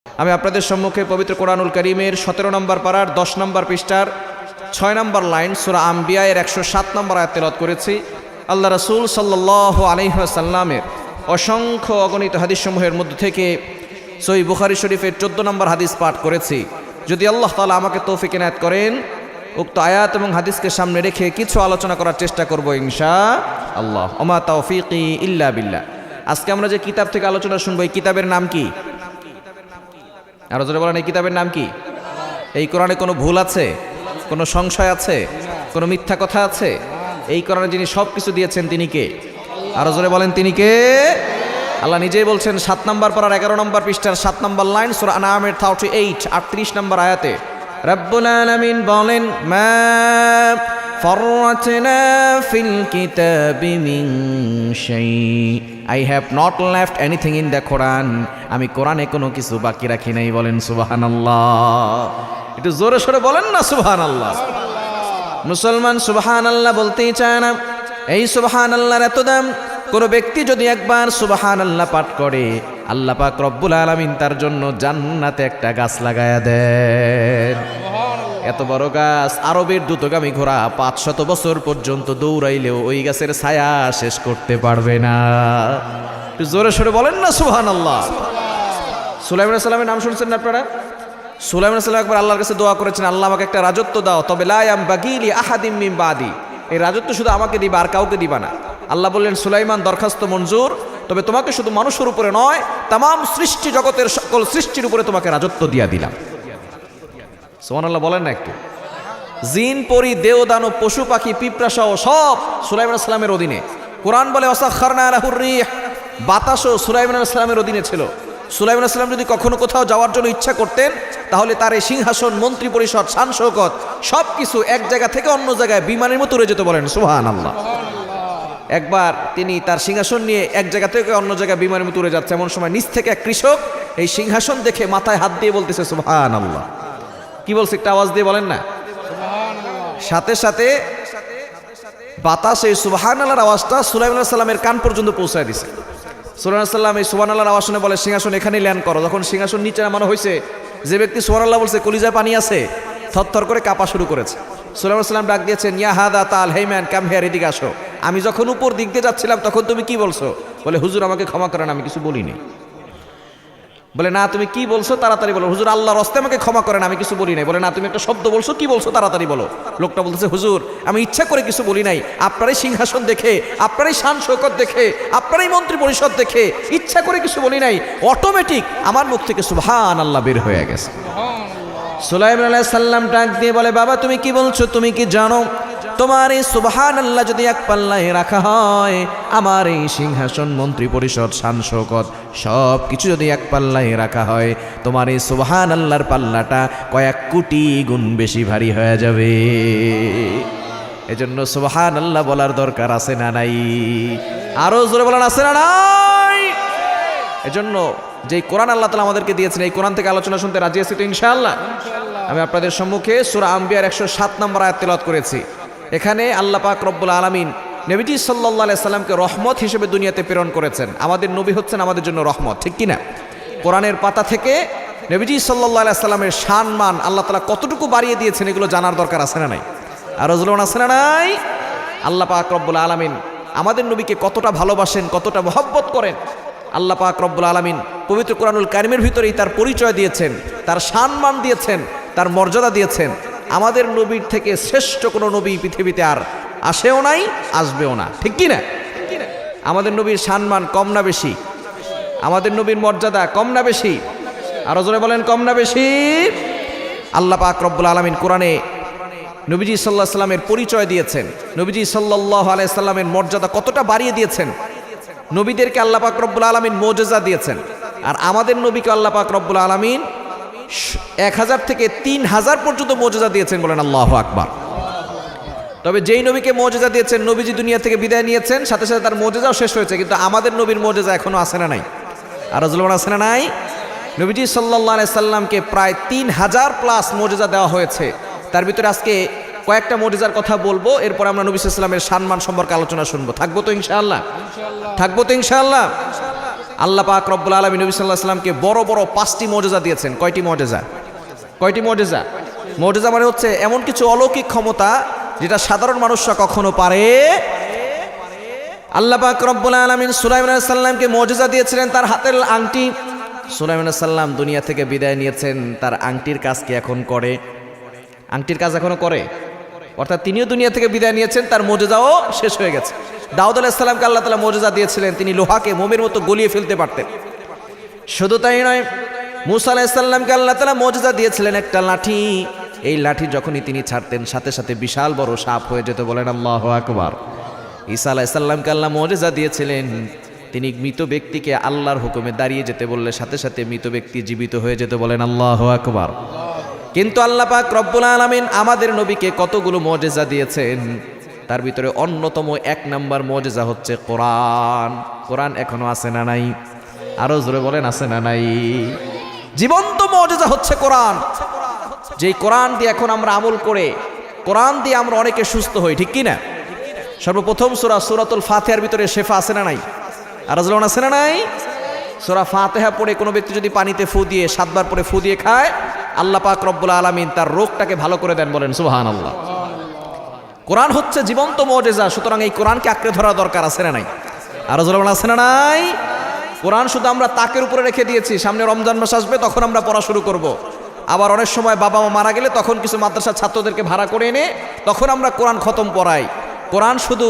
আমি আপনাদের সম্মুখে পবিত্র কোরআনুল কারীমের 17 নম্বর পারার 10 নম্বর পৃষ্ঠার 6 নম্বর লাইন সূরা আম্বিয়া এর 107 নম্বর আয়াত তেলাওয়াত করেছি। আল্লাহ রাসূল সাল্লাল্লাহু আলাইহি ওয়াসাল্লামের অসংখ্য অগণিত হাদিসসমূহের মধ্য থেকে সহিহ বুখারী শরীফের 14 নম্বর হাদিস পাঠ করেছি। যদি আল্লাহ তাআলা আমাকে তৌফিক ইনায়াত করেন, উক্ত আয়াত এবং হাদিসকে সামনে রেখে কিছু আলোচনা করার চেষ্টা করব ইনশাআল্লাহ। ওমা তাওফীকি ইল্লা বিল্লাহ। আজকে আমরা যে কিতাব থেকে আলোচনা শুনবো, এই কিতাবের নাম কি? আরো জোরে বলেন, এই কিতাবের নাম কি? এই কোরআনে কোনো ভুল আছে? কোনো সংশয় আছে? কোনো মিথ্যা কথা আছে? এই কোরআনে যিনি সব কিছু দিয়েছেন তিনি কে? আরো জোরে বলেন, তিনি কে? আল্লাহ নিজেই বলছেন 7 নম্বর পারার 11 নম্বর পৃষ্ঠার 7 নম্বর লাইন সূরা আনআমের 38 নম্বর আয়াতে রব্বুল আলামিন বলেন, মা ফাররাতনা ফিল কিতাবি মিন শাই, I have not left anything in the Quran. আমি কোরআনে কোনো কিছু বাকি রাখি নাই। বলেন সুবহানাল্লাহ। একটু জোরে সোরে বলেন না সুবহানাল্লাহ। মুসলমান সুবহানাল্লাহ বলতেই চায় না। এই সুবহানাল্লাহর এত দাম। কোনো ব্যক্তি যদি একবার সুবহানাল্লাহ পাঠ করে, আল্লাহ পাক রব্বুল আলামিন তার জন্য জান্নাতে একটা গাছ লাগায়া দেন। এত বড় গাছ, আরবের দ্রুতগামী ঘোড়া 500 বছর পর্যন্ত দৌড়াইলেও ওই গাছের ছায়া শেষ করতে পারবে না। একটু জোরে সোরে বলেন না সুবহানাল্লাহ। সুলাইমান আলাইহিস সালামের নাম শুনছেন না আপনারা? সুলাইমান আলাইহিস সালাম একবার আল্লাহর কাছে দোয়া করেছেন, আল্লাহ আমাকে একটা রাজত্ব দাও, তবে লা ইয়ামবাগি লি আহাদিম মিন বাদি, এই রাজত্ব শুধু আমাকে দিবা, আর কাউকে দিবা না। আল্লাহ বললেন, সুলাইমান দরখাস্ত মঞ্জুর, তবে তোমাকে শুধু মানুষের উপরে নয়, তামাম সৃষ্টি জগতের সকল সৃষ্টির উপরে তোমাকে রাজত্ব দিয়া দিলাম। সুবহানাল্লাহ বলেন না একটু। জিন, পরি, দেও, দানব, পশু পাখি, পিঁপড়া সহ সব সুলাইমান আলাইহিস সালামের অধীনে। কোরআন বলে ওয়াসাখখারনা লাহুর রিহ, বাতাসও সুলাইমান আলাইহিস সালামের অধীনে ছিল। সুলাইমান আলাইহিস সালাম যদি কখনো কোথাও যাওয়ার জন্য ইচ্ছা করতেন, তাহলে তার এই সিংহাসন, মন্ত্রী পরিষদ, শান শৌকত সবকিছু এক জায়গা থেকে অন্য জায়গায় বিমানের মতো উড়ে যেত। বলেন সুবহানাল্লাহ। একবার তিনি তার সিংহাসন নিয়ে এক জায়গা থেকে অন্য জায়গায় বিমানের মতো উড়ে যাচ্ছে, এমন সময় নিচ থেকে এক কৃষক এই সিংহাসন দেখে মাথায় হাত দিয়ে বলতেছে সুবহানাল্লাহ। কি বলছে একটা আওয়াজ দিয়ে বলেন না। সাথে সাথে বাতাস এই সুবহানাল্লাহর আওয়াজটা সুলাইমান আলাইহিস সালামের কান পর্যন্ত পৌঁছায় দিছে। সুলাইমান আলাইহিস সালাম এই সুবহানাল্লাহর আওয়াজ শুনে বলে, সিংহাসন এখানেই ল্যান্ড করো। যখন সিংহাসন নিচে নামানো হয়েছে, যে ব্যক্তি সুবহানাল্লাহ বলছে কলিজায় পানি আছে, থরথর করে কাঁপা শুরু করেছে। সুলাইমান আলাইহিস সালাম ডাক দিয়েছেন, ইয়া হাদা তাল, হে ম্যান কাম হিয়ার, এদিকে আসো। আমি যখন উপর দিক দিয়ে যাচ্ছিলাম তখন তুমি কি বলছো? বলে, হুজুর আমাকে ক্ষমা করেন, আমি কিছু বলিনি। বলে, না তুমি কি বলছো তাড়াতাড়ি বলো। হুজুর আল্লাহর রাস্তে আমাকে ক্ষমা করেন, আমি কিছু বলি নাই। বলে, না তুমি একটা শব্দ বলছো, কি বলছো তাড়াতাড়ি বলো। লোকটা বলতেছে, হুজুর আমি ইচ্ছা করে কিছু বলি নাই, আপনারই সিংহাসন দেখে, আপনারই শান শৌকত দেখে, আপনারই মন্ত্রী পরিষদ দেখে ইচ্ছা করে কিছু বলি নাই, অটোমেটিক আমার মুখ থেকে সুবহানাল্লাহ বের হয়ে গেছে। সুলাইমান আলাইহিস সালাম ডাক দিয়ে বলে, বাবা তুমি কি বলছো? তুমি কি জানো তোমার এই সুবহানাল্লাহ যদি এক পাল্লায় রাখা হয়, আমার এই সিংহাসন, মন্ত্রী পরিষদ, শান শৌকত সব কিছু যদি এক পাল্লায় রাখা হয়, তোমার এই সুবহানাল্লাহর পাল্লাটা কয়েক কোটি গুণ বেশি ভারী হয়ে যাবে। এজন্য সুবহানাল্লাহ বলার দরকার আছে না নাই? আরো জোরে বলেন, আছে না নাই? এজন্য যেই কোরআন আল্লাহ তাআলা আমাদেরকে দিয়েছেন, এই কোরআন থেকে আলোচনা শুনতে রাজি আছি তো ইনশাআল্লাহ। আমি আপনাদের সম্মুখে সূরা আম্বিয়ার 107 নম্বর আয়াত তেলাওয়াত করেছি। এখানে আল্লাহ পাক রব্বুল আলামিন নবীজি সাল্লাল্লাহু আলাইহি সাল্লামকে রহমত হিসেবে দুনিয়াতে প্রেরণ করেছেন। আমাদের নবী হচ্ছেন আমাদের জন্য রহমত, ঠিক কিনা? কোরআনের পাতা থেকে নবীজি সাল্লাল্লাহু আলাইহি সাল্লামের সম্মান আল্লাহ তাআলা কতটুকু বাড়িয়ে দিয়েছেন, এগুলো জানার দরকার আছে না নাই? আর জোরে আছে না নাই? আল্লাহ পাক রব্বুল আলামিন আমাদের নবীকে কতটা ভালোবাসেন, কতটা মহব্বত করেন, আল্লাহ পাক রব্বুল আলামিন পবিত্র কোরআনুল কারীমের ভিতরেই তার পরিচয় দিয়েছেন, তার সম্মান দিয়েছেন, তার মর্যাদা দিয়েছেন। আমাদের নবীর থেকে শ্রেষ্ঠ কোনো নবী পৃথিবীতে আর আসেও নাই, আসবেও না, ঠিক কি না? আমাদের নবীর সম্মান কম না বেশি? আমাদের নবীর মর্যাদা কম না বেশি? আরো জোরে বলেন, কম না বেশি? আল্লাহ পাক রব্বুল আলামিন কোরআনে নবীজি সাল্লাল্লাহু আলাইহি সাল্লামের পরিচয় দিয়েছেন, নবীজি সাল্লাল্লাহু আলাইহি সাল্লামের মর্যাদা কতটা বাড়িয়ে দিয়েছেন। নবীদেরকে আল্লাহ পাক রব্বুল আলামিন মুজিজা দিয়েছেন, আর আমাদের নবীকে আল্লাহ পাক রব্বুল আলামিন 1000 থেকে 3000 পর্যন্ত মুজিজা দিয়েছেন। বলেন আল্লাহু আকবার। তবে যেই নবীকে মুজিজা দিয়েছেন, নবীজি দুনিয়া থেকে বিদায় নিয়েছেন, সাথে সাথে তার মুজিজাও শেষ হয়েছে, কিন্তু আমাদের নবীর মুজিজা এখনো আছে না নাই? আর রাসূলুল্লাহ আছে না নাই? নবীজি সাল্লাল্লাহু আলাইহি সাল্লামকে প্রায় 3000 প্লাস মুজিজা দেওয়া হয়েছে। তার ভিতরে আজকে কয়েকটা মুজিজার কথা বলবো, এরপর আমরা নবী সাল্লাল্লাহু আলাইহি সাল্লামের সম্মান সম্পর্কে আলোচনা শুনবো। থাকবো তো ইনশাআল্লাহ? থাকবো তো ইনশাআল্লাহ? আল্লাহ পাক রব্বুল আলামিন নবী সাল্লাল্লাহু আলাইহি ওয়াসাল্লামকে বড় বড় 5টি মুজিজা দিয়েছেন। কয়টি মুজিজা? কয়টি মুজিজা? মুজিজা মানে হচ্ছে এমন কিছু অলৌকিক ক্ষমতা যেটা সাধারণ মানুষরা কখনো পারে। আল্লাহ পাক রব্বুল আলামিন সুলাইমান আলাইহিস সালামকে মুজিজা দিয়েছিলেন তার হাতের আংটি। সুলাইমান আলাইহিস সালাম দুনিয়া থেকে বিদায় নিয়েছেন, তার আংটির কাজ কি এখন করে? আংটির কাজ এখনো করে, অর্থাৎ তিনিও দুনিয়া থেকে বিদায় নিয়েছেন, তার মুজিজাও শেষ হয়ে গেছে। দাউদ আলাইহিস সালামকে আল্লাহ তাআলা মুজিজা দিয়েছিলেন, তিনি লোহাকে মোমের মতো গলিয়ে ফেলতে পারতেন। শুধু তাই নয়, মূসা আলাইহিস সালামকে আল্লাহ তাআলা মুজিজা দিয়েছিলেন একটা লাঠি। এই লাঠি যখনই তিনি ছাড়তেন সাথে সাথে বিশাল বড় সাপ হয়ে যেত। বলেন আল্লাহু আকবার। ঈসা আলাইহিস সালামকে আল্লাহ মুজিজা দিয়েছিলেন, তিনি মৃত ব্যক্তিকে আল্লাহর হুকুমে দাঁড়িয়ে যেতে বললে সাথে সাথে মৃত ব্যক্তি জীবিত হয়ে যেত। বলেন আল্লাহু আকবার। কিন্তু আল্লাহ পাক রব্বুল আলামিন আমাদের নবীকে কতগুলো মুজিজা দিয়েছেন, তার ভিতরে অন্যতম 1 নাম্বার মুজিজা হচ্ছে কোরআন। কোরআন এখনো আছে না নাই? আরো জোরে বলেন, আছে না নাই? জীবন্ত মুজিজা হচ্ছে কোরআন। যেই কোরআন দিয়ে এখন আমরা আমল করে, কোরআন দিয়ে আমরা অনেকে সুস্থ হই, ঠিক কি না? সর্বপ্রথম সূরাতুল ফাতিহার ভিতরে শেফা আছে না নাই? আরো জোরে আছে না নাই? সূরা ফাতিহা পড়ে কোনো ব্যক্তি যদি পানিতে ফু দিয়ে 7 বার পরে ফু দিয়ে খায়, আল্লাহ পাক রব্বুল আলামিন তার রোগটাকে ভালো করে দেন। বলেন সুবহানাল্লাহ। কোরআন হচ্ছে জীবন্ত মুজিজা, সুতরাং এই কোরআনকে আঁকড়ে ধরা দরকার, আছে না নাই? আরো জোরে আছে না নাই? কোরআন শুধু আমরা তাকের উপরে রেখে দিয়েছি, সামনে রমজান মাস আসবে তখন আমরা পড়া শুরু করব। আবার অনেক সময় বাবা মা মারা গেলে তখন কিছু মাদ্রাসার ছাত্রদেরকে ভাড়া করে এনে তখন আমরা কোরআন খতম পড়াই। কোরআন শুধু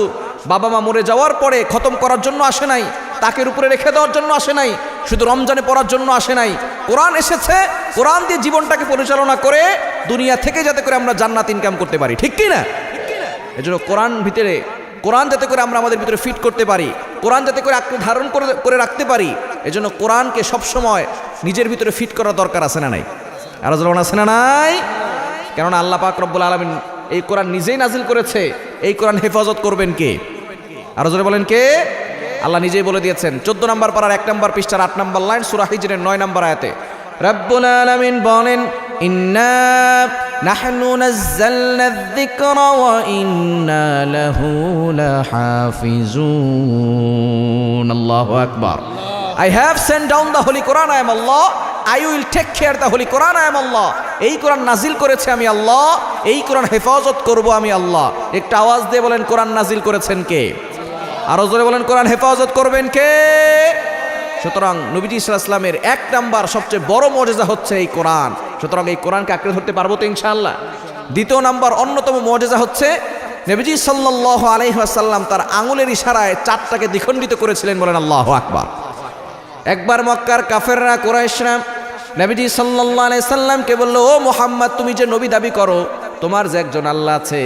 বাবা মা মরে যাওয়ার পরে খতম করার জন্য আসে নাই, তাকের উপরে রেখে দেওয়ার জন্য আসে নাই, শুধু রমজানে পড়ার জন্য আসে নাই। কোরআন এসেছে কোরআন দিয়ে জীবনটাকে পরিচালনা করে দুনিয়া থেকে যাতে করে আমরা জান্নাত ইনকাম করতে পারি, ঠিক কি না? এজন্য কোরআন ভিতরে, কোরআন যাতে করে আমরা আমাদের ভিতরে ফিট করতে পারি, কোরআন যাতে করে আঁকড়ে ধারণ করে রাখতে পারি, এজন্য কোরআনকে সবসময় নিজের ভিতরে ফিট করা দরকার, আছে না নাই? আর আছে না নাই? কেননা আল্লাহ পাক রব্বুল আলামিন এই কোরআন নিজেই নাজিল করেছে। এই কোরআন হেফাজত করবেন কে? আরো জোরে বলেন কে? আল্লাহ নিজেই বলে দিয়েছেন। 14 নম্বর পারার 1 নম্বর পৃষ্ঠার 8 নম্বর লাইন সূরা হিজরের 9 নম্বর আয়াতে রব্বুল আলামিন বলেন, ইন্না নাহনু নাযালনা যিকরা ওয়া ইন্না লাহু লাহাফিজুন। আল্লাহু আকবার। I have sent down the holy Quran, I am Allah. I will take care the holy Quran, I am Allah. এই কোরআন নাজিল করেছে আমি আল্লাহ, এই কোরআন হেফাজত করব আমি আল্লাহ। একটা আওয়াজ দিয়ে বলেন কোরআন নাজিল করেছেন কে? আরো জোরে বলেন কোরআন হেফাজত করবেন কে? সুতরাং নবীজি সাল্লাল্লাহু আলাইহি ওয়াসাল্লামের 1 নাম্বার সবচেয়ে বড় মুজিজা হচ্ছে এই কোরআন। সুতরাং এই কোরআনকে আঁকড়ে ধরতে পারবো তো ইনশাআল্লাহ। 2 নাম্বার অন্যতম মুজিজা হচ্ছে নবীজি সাল্লাল্লাহু আলাইহি ওয়াসাল্লাম তার আঙ্গুলের ইশারায় 4টাকে দ্বিখণ্ডিত করেছিলেন। বলেন আল্লাহু আকবার। একবার মক্কার কাফেররা কুরাইশরা নবীজি সাল্লাল্লাহু আলাইহি সাল্লামকে বলল, ও মুহাম্মদ, তুমি যে নবী দাবি করো, তোমার যে একজন আল্লাহ আছে,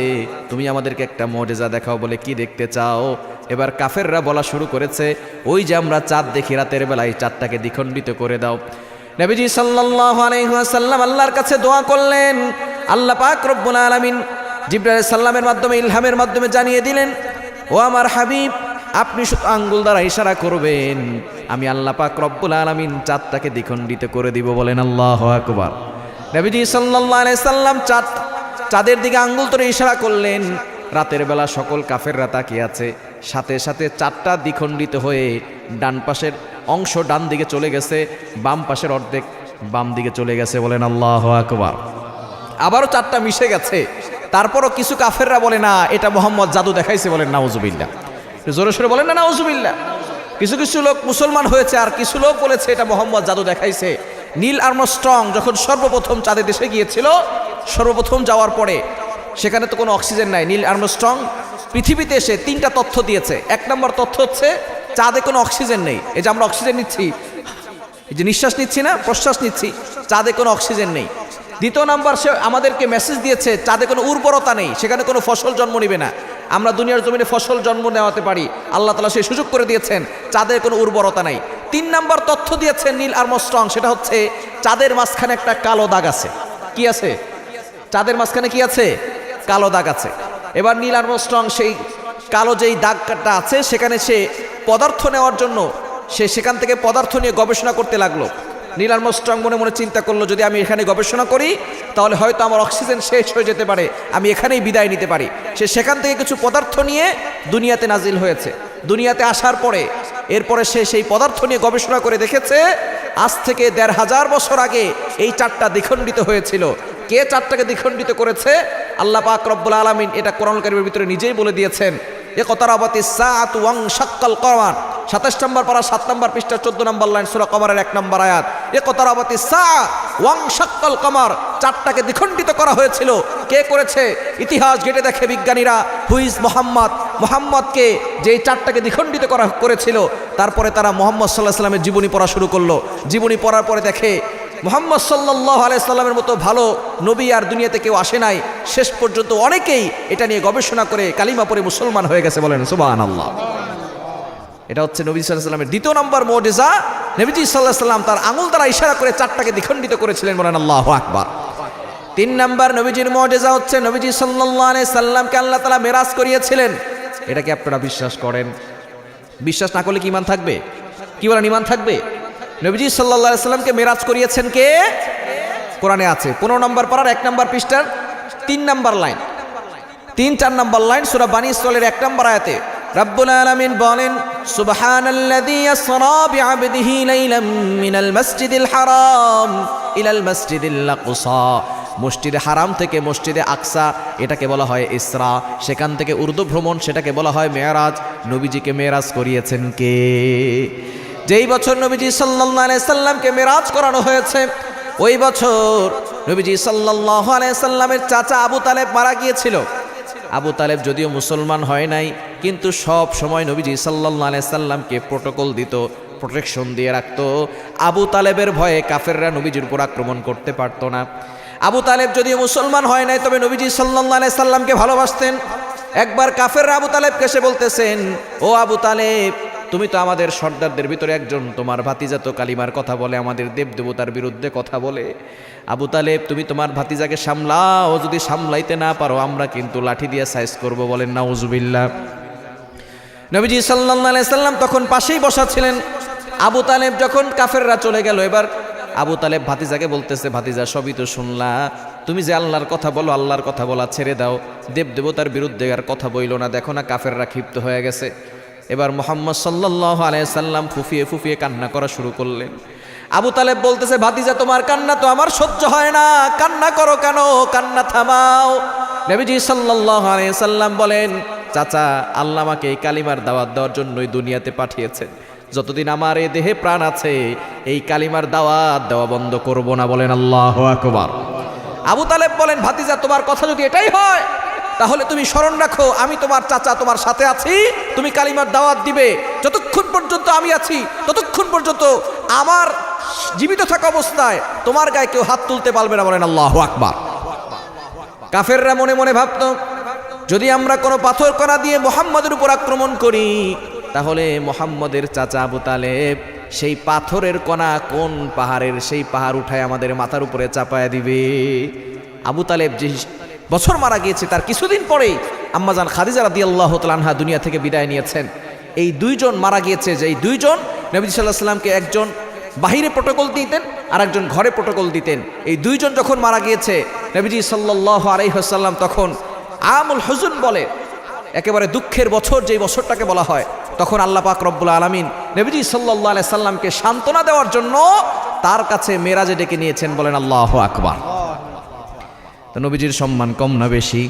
তুমি আমাদেরকে একটা মুজিজা দেখাও। বলে কি দেখতে চাও? এবার কাফেররা বলা শুরু করেছে, ওই যে আমরা চাঁদ দেখি রাতের বেলায়, চাঁদটাকে দ্বিখণ্ডিত করে দাও। নবীজি সাল্লাল্লাহু আলাইহি ওয়াসাল্লাম আল্লাহর কাছে দোয়া করলেন। আল্লাহ পাক রব্বুল আলামিন জিবরাইল আলাইহিস সালামের মাধ্যমে, ইলহামের মাধ্যমে জানিয়ে দিলেন, ও আমার হাবিব, আপনি শুধু আঙ্গুল দ্বারা ইশারা করবেন, আমি আল্লাহ পাক রব্বুল আলামিন চাঁদটাকে দ্বিখণ্ডিত করে দিব। বলেন আল্লাহু আকবার। নবীজি সাল্লাল্লাহু আলাইহি সাল্লাম চাঁদের দিকে আঙ্গুল ধরে ইশারা করলেন। রাতের বেলা সকল কাফেররা তাকিয়ে আছে, সাথে সাথে চাঁদটা দ্বিখণ্ডিত হয়ে ডান পাশের অংশ ডান দিকে চলে গেছে, বাম পাশের অর্ধেক বাম দিকে চলে গেছে। বলেন আল্লাহু আকবার। আবারও চাঁদটা মিশে গেছে। তারপরও কিছু কাফেররা বলে, না, এটা মুহাম্মদ জাদু দেখাইছে। বলেন নাউজুবিল্লাহ। জোরে সোরে বলেন না নাউজুবিল্লাহ। কিছু কিছু লোক মুসলমান হয়েছে, আর কিছু লোক বলেছে এটা মুহাম্মদ জাদু দেখাইছে। নীল আর্মস্ট্রং যখন সর্বপ্রথম চাঁদের দেশে গিয়েছিল, সর্বপ্রথম যাওয়ার পরে সেখানে তো কোনো অক্সিজেন নাই। নীল আর্মস্ট্রং পৃথিবীতে এসে 3টা তথ্য দিয়েছে। 1 নম্বর তথ্য হচ্ছে চাঁদে কোনো অক্সিজেন নেই। এই যে আমরা অক্সিজেন নিচ্ছি, এই যে নিঃশ্বাস নিচ্ছি না, প্রশ্বাস নিচ্ছি, চাঁদে কোনো অক্সিজেন নেই। 2 নম্বর সে আমাদেরকে মেসেজ দিয়েছে চাঁদে কোনো উর্বরতা নেই, সেখানে কোনো ফসল জন্ম নিবে না। আমরা দুনিয়ার জমিনে ফসল জন্ম নেওয়াতে পারি, আল্লাহ তাআলা সেই সুযোগ করে দিয়েছেন। চাঁদের কোনো উর্বরতা নাই। 3 নম্বর তথ্য দিয়েছেন নীল আর্মস্ট্রং, সেটা হচ্ছে চাঁদের মাঝখানে একটা কালো দাগ আছে। কি আছে? চাঁদের মাঝখানে কি আছে? কালো দাগ আছে। এবার নীল আর্মস্ট্রং সেই কালো যেই দাগটা আছে সেখানে সে পদার্থ নেওয়ার জন্য সেখান থেকে পদার্থ নিয়ে গবেষণা করতে লাগলো। নীল আর্মস্ট্রং মনে মনে চিন্তা করলো, যদি আমি এখানে গবেষণা করি তাহলে হয়তো আমার অক্সিজেন শেষ হয়ে যেতে পারে, আমি এখানেই বিদায় নিতে পারি। সে সেখান থেকে কিছু পদার্থ নিয়ে দুনিয়াতে নাজিল হয়েছে। দুনিয়াতে আসার পরে এরপরে সে সেই পদার্থ নিয়ে গবেষণা করে দেখেছে আজ থেকে ১৫০০ বছর আগে এই চারটা দ্বিখণ্ডিত হয়েছিল। কে চারটাকে দ্বিখণ্ডিত করেছে? আল্লাহ পাক রব্বুল আলামিন এটা কোরআন কারীমের ভিতরে নিজেই বলে দিয়েছেন। ইকতারাবাতিস সাআতু ওয়ানশাক্কাল কমার, ২৭ নম্বর পারা ৭ নম্বর পৃষ্ঠা ১৪ নম্বর লাইন সূরা কমারের ১ নম্বর আয়াত। ইকতারাবাতিস সাআ ওয়ানশাক্কাল কমার, চারটাকে দ্বিখণ্ডিত করা হয়েছিল। কে করেছে? ইতিহাস ঘেটে দেখে বিজ্ঞানীরা হুইজ মোহাম্মদ, মোহাম্মদকে যে চারটাকে দ্বিখণ্ডিত করেছিল, তারপরে তারা মুহাম্মদ সাল্লাল্লাহু আলাইহি সাল্লামের জীবনী পড়া শুরু করলো। জীবনী পড়ার পরে দেখে মুহাম্মদ সাল্লাল্লাহু আলাইহি সাল্লামের মতো ভালো নবী আর দুনিয়াতে কেউ আসে নাই। শেষ পর্যন্ত অনেকেই এটা নিয়ে গবেষণা করে কালিমা পড়ে মুসলমান হয়ে গেছে, বলেন সুবহানাল্লাহ। এটা হচ্ছে নবী সাল্লাল্লাহু আলাইহি সাল্লামের দ্বিতীয় নম্বর মুজিজা। নবীজি সাল্লাল্লাহু আলাইহি সাল্লাম তার আঙুল দ্বারা ইশারা করে চারটাকে দ্বিখণ্ডিত করেছিলেন, বলেন আল্লাহু আকবার। ৩ নম্বর নবীজির মুজিজা হচ্ছে নবীজি সাল্লাল্লাহু আলাইহি সাল্লামকে আল্লাহ তাআলা মেরাজ করিয়েছিলেন। এটাকে আপনারা বিশ্বাস করেন? বিশ্বাস না করলে কি ঈমান থাকবে? কি বলেন, ঈমান থাকবে? নবীজি সাল্লাল্লাহু আলাইহি সাল্লামকে মেরাজ করিয়েছেন কে? কোরআনে আছে ১৫ নম্বর পারার ১ নম্বর পৃষ্ঠার ৩ নম্বর লাইন, ৩-৪ নম্বর লাইন সূরা বানী ইসরাঈলের ১ নম্বর আয়াতে রব্বুল আলামিন বলেন, সুবহানাল্লাযী ইসরা বিআবদিহি লাইলাম মিনাল মাসজিদিল হারাম ইলাল মাসজিদিল আকসা। মসজিদে হারাম থেকে মসজিদে আকসা, এটাকে বলা হয় ইসরা। সেখান থেকে উর্দু ভ্রমণ, সেটাকে বলা হয় মেরাজ। নবীজিকে মেরাজ করিয়েছেন কে? যেই বছর নবীজি সাল্লাল্লাহু আলাইহি সাল্লামকে মেরাজ করানো হয়েছে, ওই বছর নবীজি সাল্লাল্লাহু আলাইহি সাল্লামের চাচা আবু তালেব মারা গিয়েছিল। আবু তালেব যদিও মুসলমান হয় নাই, কিন্তু সব সময় নবীজি সাল্লাল্লাহু আলাইহি সাল্লামকে প্রোটোকল দিত, প্রোটেকশন দিয়ে রাখতো। আবু তালেবের ভয়ে কাফেররা নবীজির উপর আক্রমণ করতে পারত না। আবু তালেব যদিও মুসলমান হয় নাই, তবে নবীজি সাল্লাল্লাহু আলাইহি সাল্লামকে ভালোবাসতেন। একবার কাফেররা আবু তালেবকে এসে বলতেছেন, ও আবু তালেব, তুমি তো আমাদের সর্দারদের ভিতরে একজন, তোমার ভাতিজা তো কালিমার কথা বলে, আমাদের দেবদেবতার বিরুদ্ধে কথা বলে। আবু তালেব, তুমি তোমার ভাতিজাকে সামলাও, যদি সামলাইতে না পারো আমরা কিন্তু লাঠি দিয়ে সাইজ করব, বলেন নাউজুবিল্লাহ। নবীজি সাল্লাল্লাহু আলাইহি সাল্লাম তখন পাশেই বসা ছিলেন। আবু তালেব যখন কাফেররা চলে গেল, এবার আবু তালেব ভাতিজাকে বলতেছে, ভাতিজা সবই তো শুনলা, তুমি যে আল্লাহর কথা বলো, আল্লাহর কথা বলা ছেড়ে দাও, দেবদেবতার বিরুদ্ধে আর কথা বইলো না, দেখো না কাফেররা ক্ষিপ্ত হয়ে গেছে। এবার মুহাম্মদ সাল্লাল্লাহু আলাইহি সাল্লাম ফুফিয়ে ফুফিয়ে কান্না করা শুরু করলেন। আবু তালেব বলতেছে, ভাতিজা তোমার কান্না তো আমার সহ্য হয় না, কান্না করো কেন, কান্না থামাও। নবীজি সাল্লাল্লাহু আলাইহি সাল্লাম বলেন, চাচা, আল্লাহ আমাকে এই কালিমার দাওয়াত দেওয়ার জন্যই দুনিয়াতে পাঠিয়েছেন। যতদিন আমার এই দেহে প্রাণ আছে, এই কালিমার দাওয়াত দেওয়া বন্ধ করব না, বলেন আল্লাহু আকবার। আবু তালেব বলেন, ভাতিজা তোমার কথা যদি এটাই হয়, তাহলে তুমি স্মরণ রাখো, আমি তোমার চাচা, তোমার সাথে আছি, তুমি কালিমার দাওয়াত দিবে। যতক্ষণ পর্যন্ত আমি আছি, ততক্ষণ পর্যন্ত আমার জীবিত থাকা অবস্থায় তোমার গায়ে কেউ হাত তুলতে পারবে না, বলেন আল্লাহু আকবার। কাফেররা মনে মনে ভাবত, যদি আমরা কোনো পাথর কণা দিয়ে মুহাম্মদের উপর আক্রমণ করি, তাহলে মুহাম্মদের চাচা আবু তালেব সেই পাথরের কণা কোন পাহাড়ের, সেই পাহাড় উঠায় আমাদের মাথার উপরে চাপায়া দিবে। আবু তালেব যে বছর মারা গিয়েছে, তার কিছুদিন পরেই আম্মাজান খাদিজা রাদিয়াল্লাহু তাআলা আনহা দুনিয়া থেকে বিদায় নিয়েছেন। এই দুইজন মারা গিয়েছে, যে এই দুইজন নবী সাল্লাল্লাহু আলাইহি সাল্লামকে একজন বাহিরে প্রোটোকল দিতেন আর একজন ঘরে প্রোটোকল দিতেন। এই দুইজন যখন মারা গিয়েছে, নবীজি সাল্লাল্লাহু আলাইহি ওয়াসাল্লাম তখন আমুল হুজুন বলে, একেবারে দুঃখের বছর, যেই বছরটাকে বলা হয়, তখন আল্লাহ পাক রব্বুল আলামিন নবীজি সাল্লাল্লাহু আলাইহি সাল্লামকে সান্ত্বনা দেওয়ার জন্য তার কাছে মেরাজে ডেকে নিয়েছেন, বলেন আল্লাহু আকবার। তো নবীজির সম্মান কম না বেশি?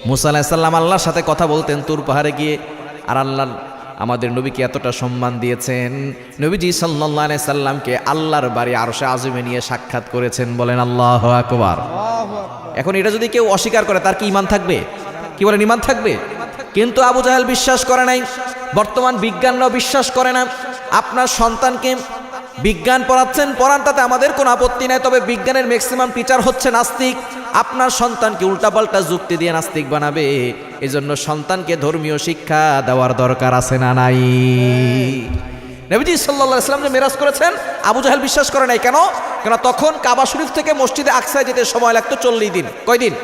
মুসা আলাইহিস সালাম আল্লাহর সাথে কথা বলতেন তুর পাহাড়ে গিয়ে, আর আল্লাহ আমাদের নবীকে এতটা সম্মান দিয়েছেন, নবীজি সাল্লাল্লাহু আলাইহি সাল্লামকে আল্লাহর বাড়ি আরশে আযমে নিয়ে সাক্ষাৎ করেছেন, বলেন আল্লাহু আকবার। এখন এটা যদি কেউ অস্বীকার করে, তার কি ঈমান থাকবে? কি বলেন, ঈমান থাকবে? কিন্তু আবু জাহেল বিশ্বাস করে নাই, বর্তমান বিজ্ঞানরাও বিশ্বাস করে না। আপনার সন্তানকে বিজ্ঞান পড়াচ্ছেন, পড়ান, তাতে আমাদের কোনো আপত্তি নাই, তবে বিজ্ঞানের ম্যাক্সিমাম টিচার হচ্ছে নাস্তিক। আপনার সন্তানকে উল্টাপাল্টা যুক্তি দিয়ে নাস্তিক বানাবে, এজন্য সন্তানকে ধর্মীয় শিক্ষা দেওয়ার দরকার আছে না নাই? নবীজি সাল্লাল্লাহু আলাইহি সাল্লাম যে মেরাজ করেছেন, আবু জাহেল বিশ্বাস করে নাই। কেন? কেন তখন কাবা শরীফ থেকে মসজিদে আকসায় যেতে সময় লাগতো 40 দিন। কয়দিন?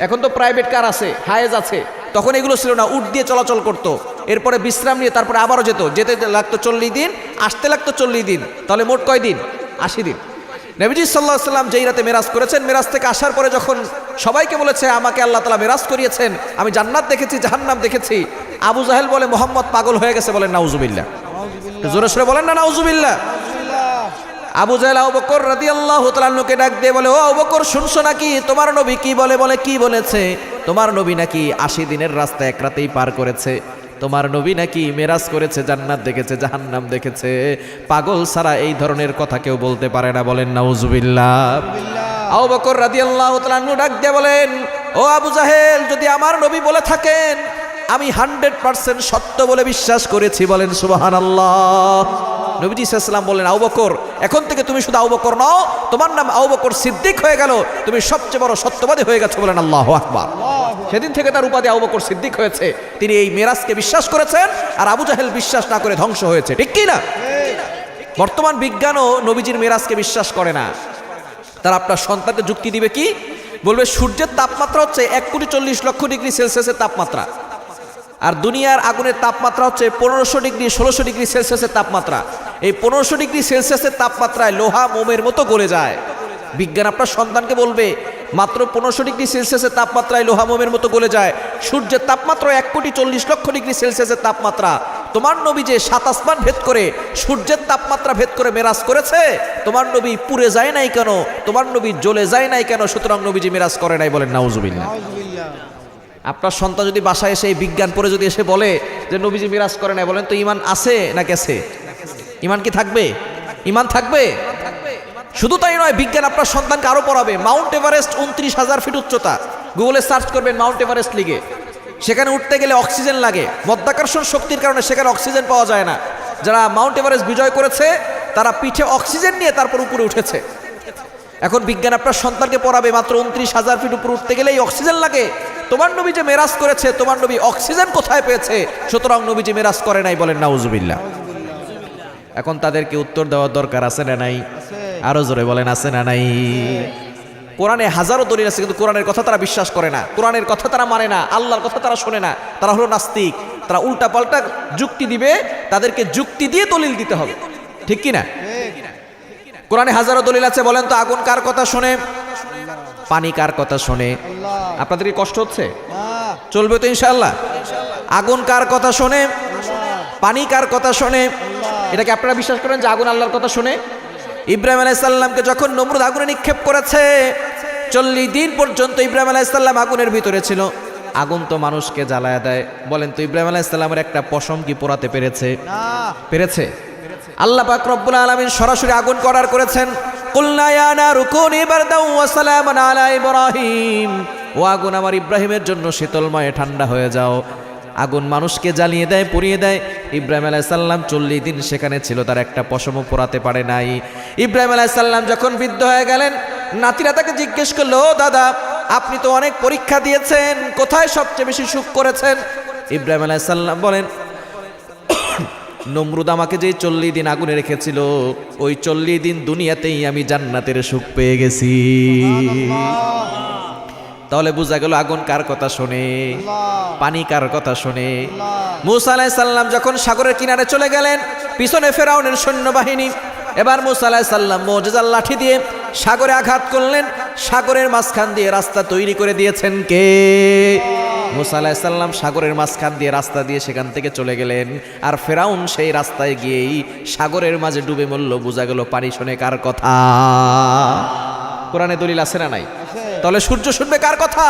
এখন তো প্রাইভেট কার আছে, হায়েজ আছে, তখন এগুলো ছিল না, উট দিয়ে চলাচল করতো, এরপরে বিশ্রাম নিয়ে তারপরে আবারও যেতে লাগতো 40 দিন, আসতে লাগতো 40 দিন, তাহলে মোট কয় দিন? 80 দিন। নবীজি সাল্লাল্লাহু আলাইহি সাল্লাম যেই রাতে মেরাজ করেছেন, মেরাজ থেকে আসার পরে যখন সবাইকে বলেছে, আমাকে আল্লাহ তাআলা মেরাজ করিয়েছেন, আমি জান্নাত দেখেছি, জাহান্নাম দেখেছি, আবু জাহেল বলে মুহাম্মদ পাগল হয়ে গেছে, বলেন নাউজুবিল্লাহ। জোরে সোরে বলেন না নাউজুবিল্লাহ। আবু জাহেল আবু বকর রাদিয়াল্লাহু তাআলা আনহুকে ডাক দিয়ে বলে, ও আবু বকর শুনছো নাকি তোমার নবী কি বলে? বলে কি বলেছে? তোমার নবী নাকি 80 দিনের রাস্তা এক রাতেই পার করেছে, তোমার নবী নাকি মেরাজ করেছে, জান্নাত দেখেছে, জাহান্নাম দেখেছে। পাগল ছাড়া এই ধরনের কথা কেউ বলতে পারে না, বলেন নাউজুবিল্লাহ। আবু বকর রাদিয়াল্লাহু তাআলা আনহু ডাক দিয়ে বলেন, ও আবু জাহেল, যদি আমার নবী বলে থাকেন আমি 100% সত্য বলে বিশ্বাস করেছি, বলেন সুবহানাল্লাহ। নবীজি সাল্লাল্লাহু আলাইহি ওয়াসাল্লাম বললেন, আবু বকর এখন থেকে তুমি শুধু আবু বকর নও, তোমার নাম আবু বকর সিদ্দিক হয়ে গেল, তুমি সবচেয়ে বড় সত্যবাদী হয়ে গেছো, বলেন আল্লাহু আকবার। সেদিন থেকে তার উপাধি আবু বকর সিদ্দিক হয়েছে। তিনি এই মেরাজকে বিশ্বাস করেছেন, আর আবু জাহেল বিশ্বাস না করে ধ্বংস হয়েছে, ঠিক কি না? বর্তমান বিজ্ঞানও নবীজির মেরাজকে বিশ্বাস করে না। তারা আপনার সন্তানকে যুক্তি দিবে কি? বলবে সূর্যের তাপমাত্রা হচ্ছে 1,40,00,000 ডিগ্রি সেলসিয়াসের তাপমাত্রা, আর দুনিয়ার আগুনের তাপমাত্রা হচ্ছে 1500 ডিগ্রি 1600 ডিগ্রি সেলসিয়াসের তাপমাত্রা। এই 1500 ডিগ্রি সেলসিয়াসের তাপমাত্রায় লোহা মোমের মতো গলে যায়। বিজ্ঞান আপনার সন্তানকে বলবে মাত্র 1500 ডিগ্রি সেলসিয়াসের তাপমাত্রায় লোহা মোমের মতো গলে যায়। সূর্যের তাপমাত্রা 1,40,00,000 ডিগ্রি সেলসিয়াসের তাপমাত্রা। তোমার নবী যে 7 আসমান ভেদ করে সূর্যের তাপমাত্রা ভেদ করে মেরাজ করেছে, তোমার নবী পুড়ে যায় নাই কেন? তোমার নবী জ্বলে যায় নাই কেন? সুতরাং নবীজি মেরাজ করে নাই, বলেন নাউজুবিল্লাহ। আপনার সন্তান যদি বাসায় এসে এই বিজ্ঞান পড়ে যদি এসে বলে যে নবীজি মিরাজ করে নাই, বলেন তো ইমান আছে না গেছে? ইমান কি থাকবে? ইমান থাকবে। শুধু তাই নয়, বিজ্ঞান আপনার সন্তানকে আরো পড়াবে। মাউন্ট এভারেস্ট 29,000 ফিট উচ্চতা, গুগলে সার্চ করবেন মাউন্ট এভারেস্ট লিগে। সেখানে উঠতে গেলে অক্সিজেন লাগে, মধ্যাকর্ষণ শক্তির কারণে সেখানে অক্সিজেন পাওয়া যায় না। যারা মাউন্ট এভারেস্ট বিজয় করেছে তারা পিঠে অক্সিজেন নিয়ে তারপর উপরে উঠেছে। এখন বিজ্ঞান আপনার সন্তানকে পড়াবে মাত্র 29,000 ফিট উপরে উঠতে গেলেই অক্সিজেন লাগে। তোমার নবী যে মেরাজ করেছে, তোমার নবী অক্সিজেন কোথায় পেয়েছে? সুতরাং নবী যে মেরাজ করে নাই, বলেন নাউজুবিল্লাহ। এখন তাদেরকে উত্তর দেওয়ার দরকার আছে না নাই? আরো জোরে বলেন, আছে না নাই? কোরআনে হাজারো দলিল আছে, কিন্তু কোরআনের কথা তারা বিশ্বাস করে না, কোরআনের কথা তারা মানে না, আল্লাহর কথা তারা শোনে না। তারা হলো নাস্তিক। তারা উল্টা পাল্টা যুক্তি দিবে, তাদেরকে যুক্তি দিয়ে দলিল দিতে হবে, ঠিক কি না? কোরআনে হাজারো দলিল আছে। বলেন তো আগুন কার কথা শোনে? পানি কার কথা শোনে? আপনাদের কি কষ্ট হচ্ছে? চলবে তো ইনশাআল্লাহ। আগুন কার কথা শোনে? পানি কার কথা শোনে? এটাকে আপনারা বিশ্বাস করেন যে আগুন আল্লাহর কথা শোনে? ইব্রাহিম আলাইহিস সালামকে যখন নমরুদ আগুনে নিক্ষেপ করেছে, 40 দিন পর্যন্ত ইব্রাহিম আলাইহিস সালাম আগুনের ভিতরে ছিল। আগুন তো মানুষকে জ্বালায় দেয়। বলেন তো ইব্রাহিম আলাইহিস সালামের একটা পশম কি পোড়াতে পেরেছে? পেরেছে? আল্লাহ পাক রব্বুল আলামিন সরাসরি আগুন অর্ডার করেছেন, কুলনা ইয়া নারু কুনি বারদাও ওয়া সালামান আলা ইব্রাহিম। ও আগুন আমার ইব্রাহিমের জন্য শীতলময় ঠান্ডা হয়ে যাও। আগুন মানুষকে জ্বালিয়ে দেয়, পুড়িয়ে দেয়। ইব্রাহিম আলাইহিস সালাম 40 দিন সেখানে ছিল, তার একটা পশমও পোড়াতে পারে নাই। ইব্রাহিম আলাইহিস সালাম যখন বৃদ্ধ হয়ে গেলেন, নাতিরা তাকে জিজ্ঞেস করলো, ও দাদা, আপনি তো অনেক পরীক্ষা দিয়েছেন, কোথায় সবচেয়ে বেশি সুখ করেছেন? ইব্রাহিম আলাইহিস সালাম বলেন, নমরুদ আমাকে যে 40 দিন আগুনে রেখেছিল, ওই 40 দিন দুনিয়াতেই আমি জান্নাতের সুখ পেয়ে গেছি। তাহলে বোঝা গেল আগুন কার কথা শোনে, পানি কার কথা শোনে। মূসা আলাইহিস সালাম যখন সাগরের কিনারে চলে গেলেন, পিছনে ফেরাউনের সৈন্যবাহিনী। এবার মূসা আলাইহিস সালাম মুজিজার লাঠি দিয়ে সাগরে আঘাত করলেন। সাগরের মাঝখান দিয়ে রাস্তা তৈরি করে দিয়েছেন কে? মূসা আলাইহিস সালাম সাগরের মাঝখান দিয়ে রাস্তা দিয়ে সেখান থেকে চলে গেলেন, আর ফেরাউন সেই রাস্তায় গিয়েই সাগরের মাঝে ডুবে মরল। বোঝা গেল পানি শুনে কার কথা? কোরআনে দলিল আছে না নাই? তাহলে সূর্য শুনবে কার কথা?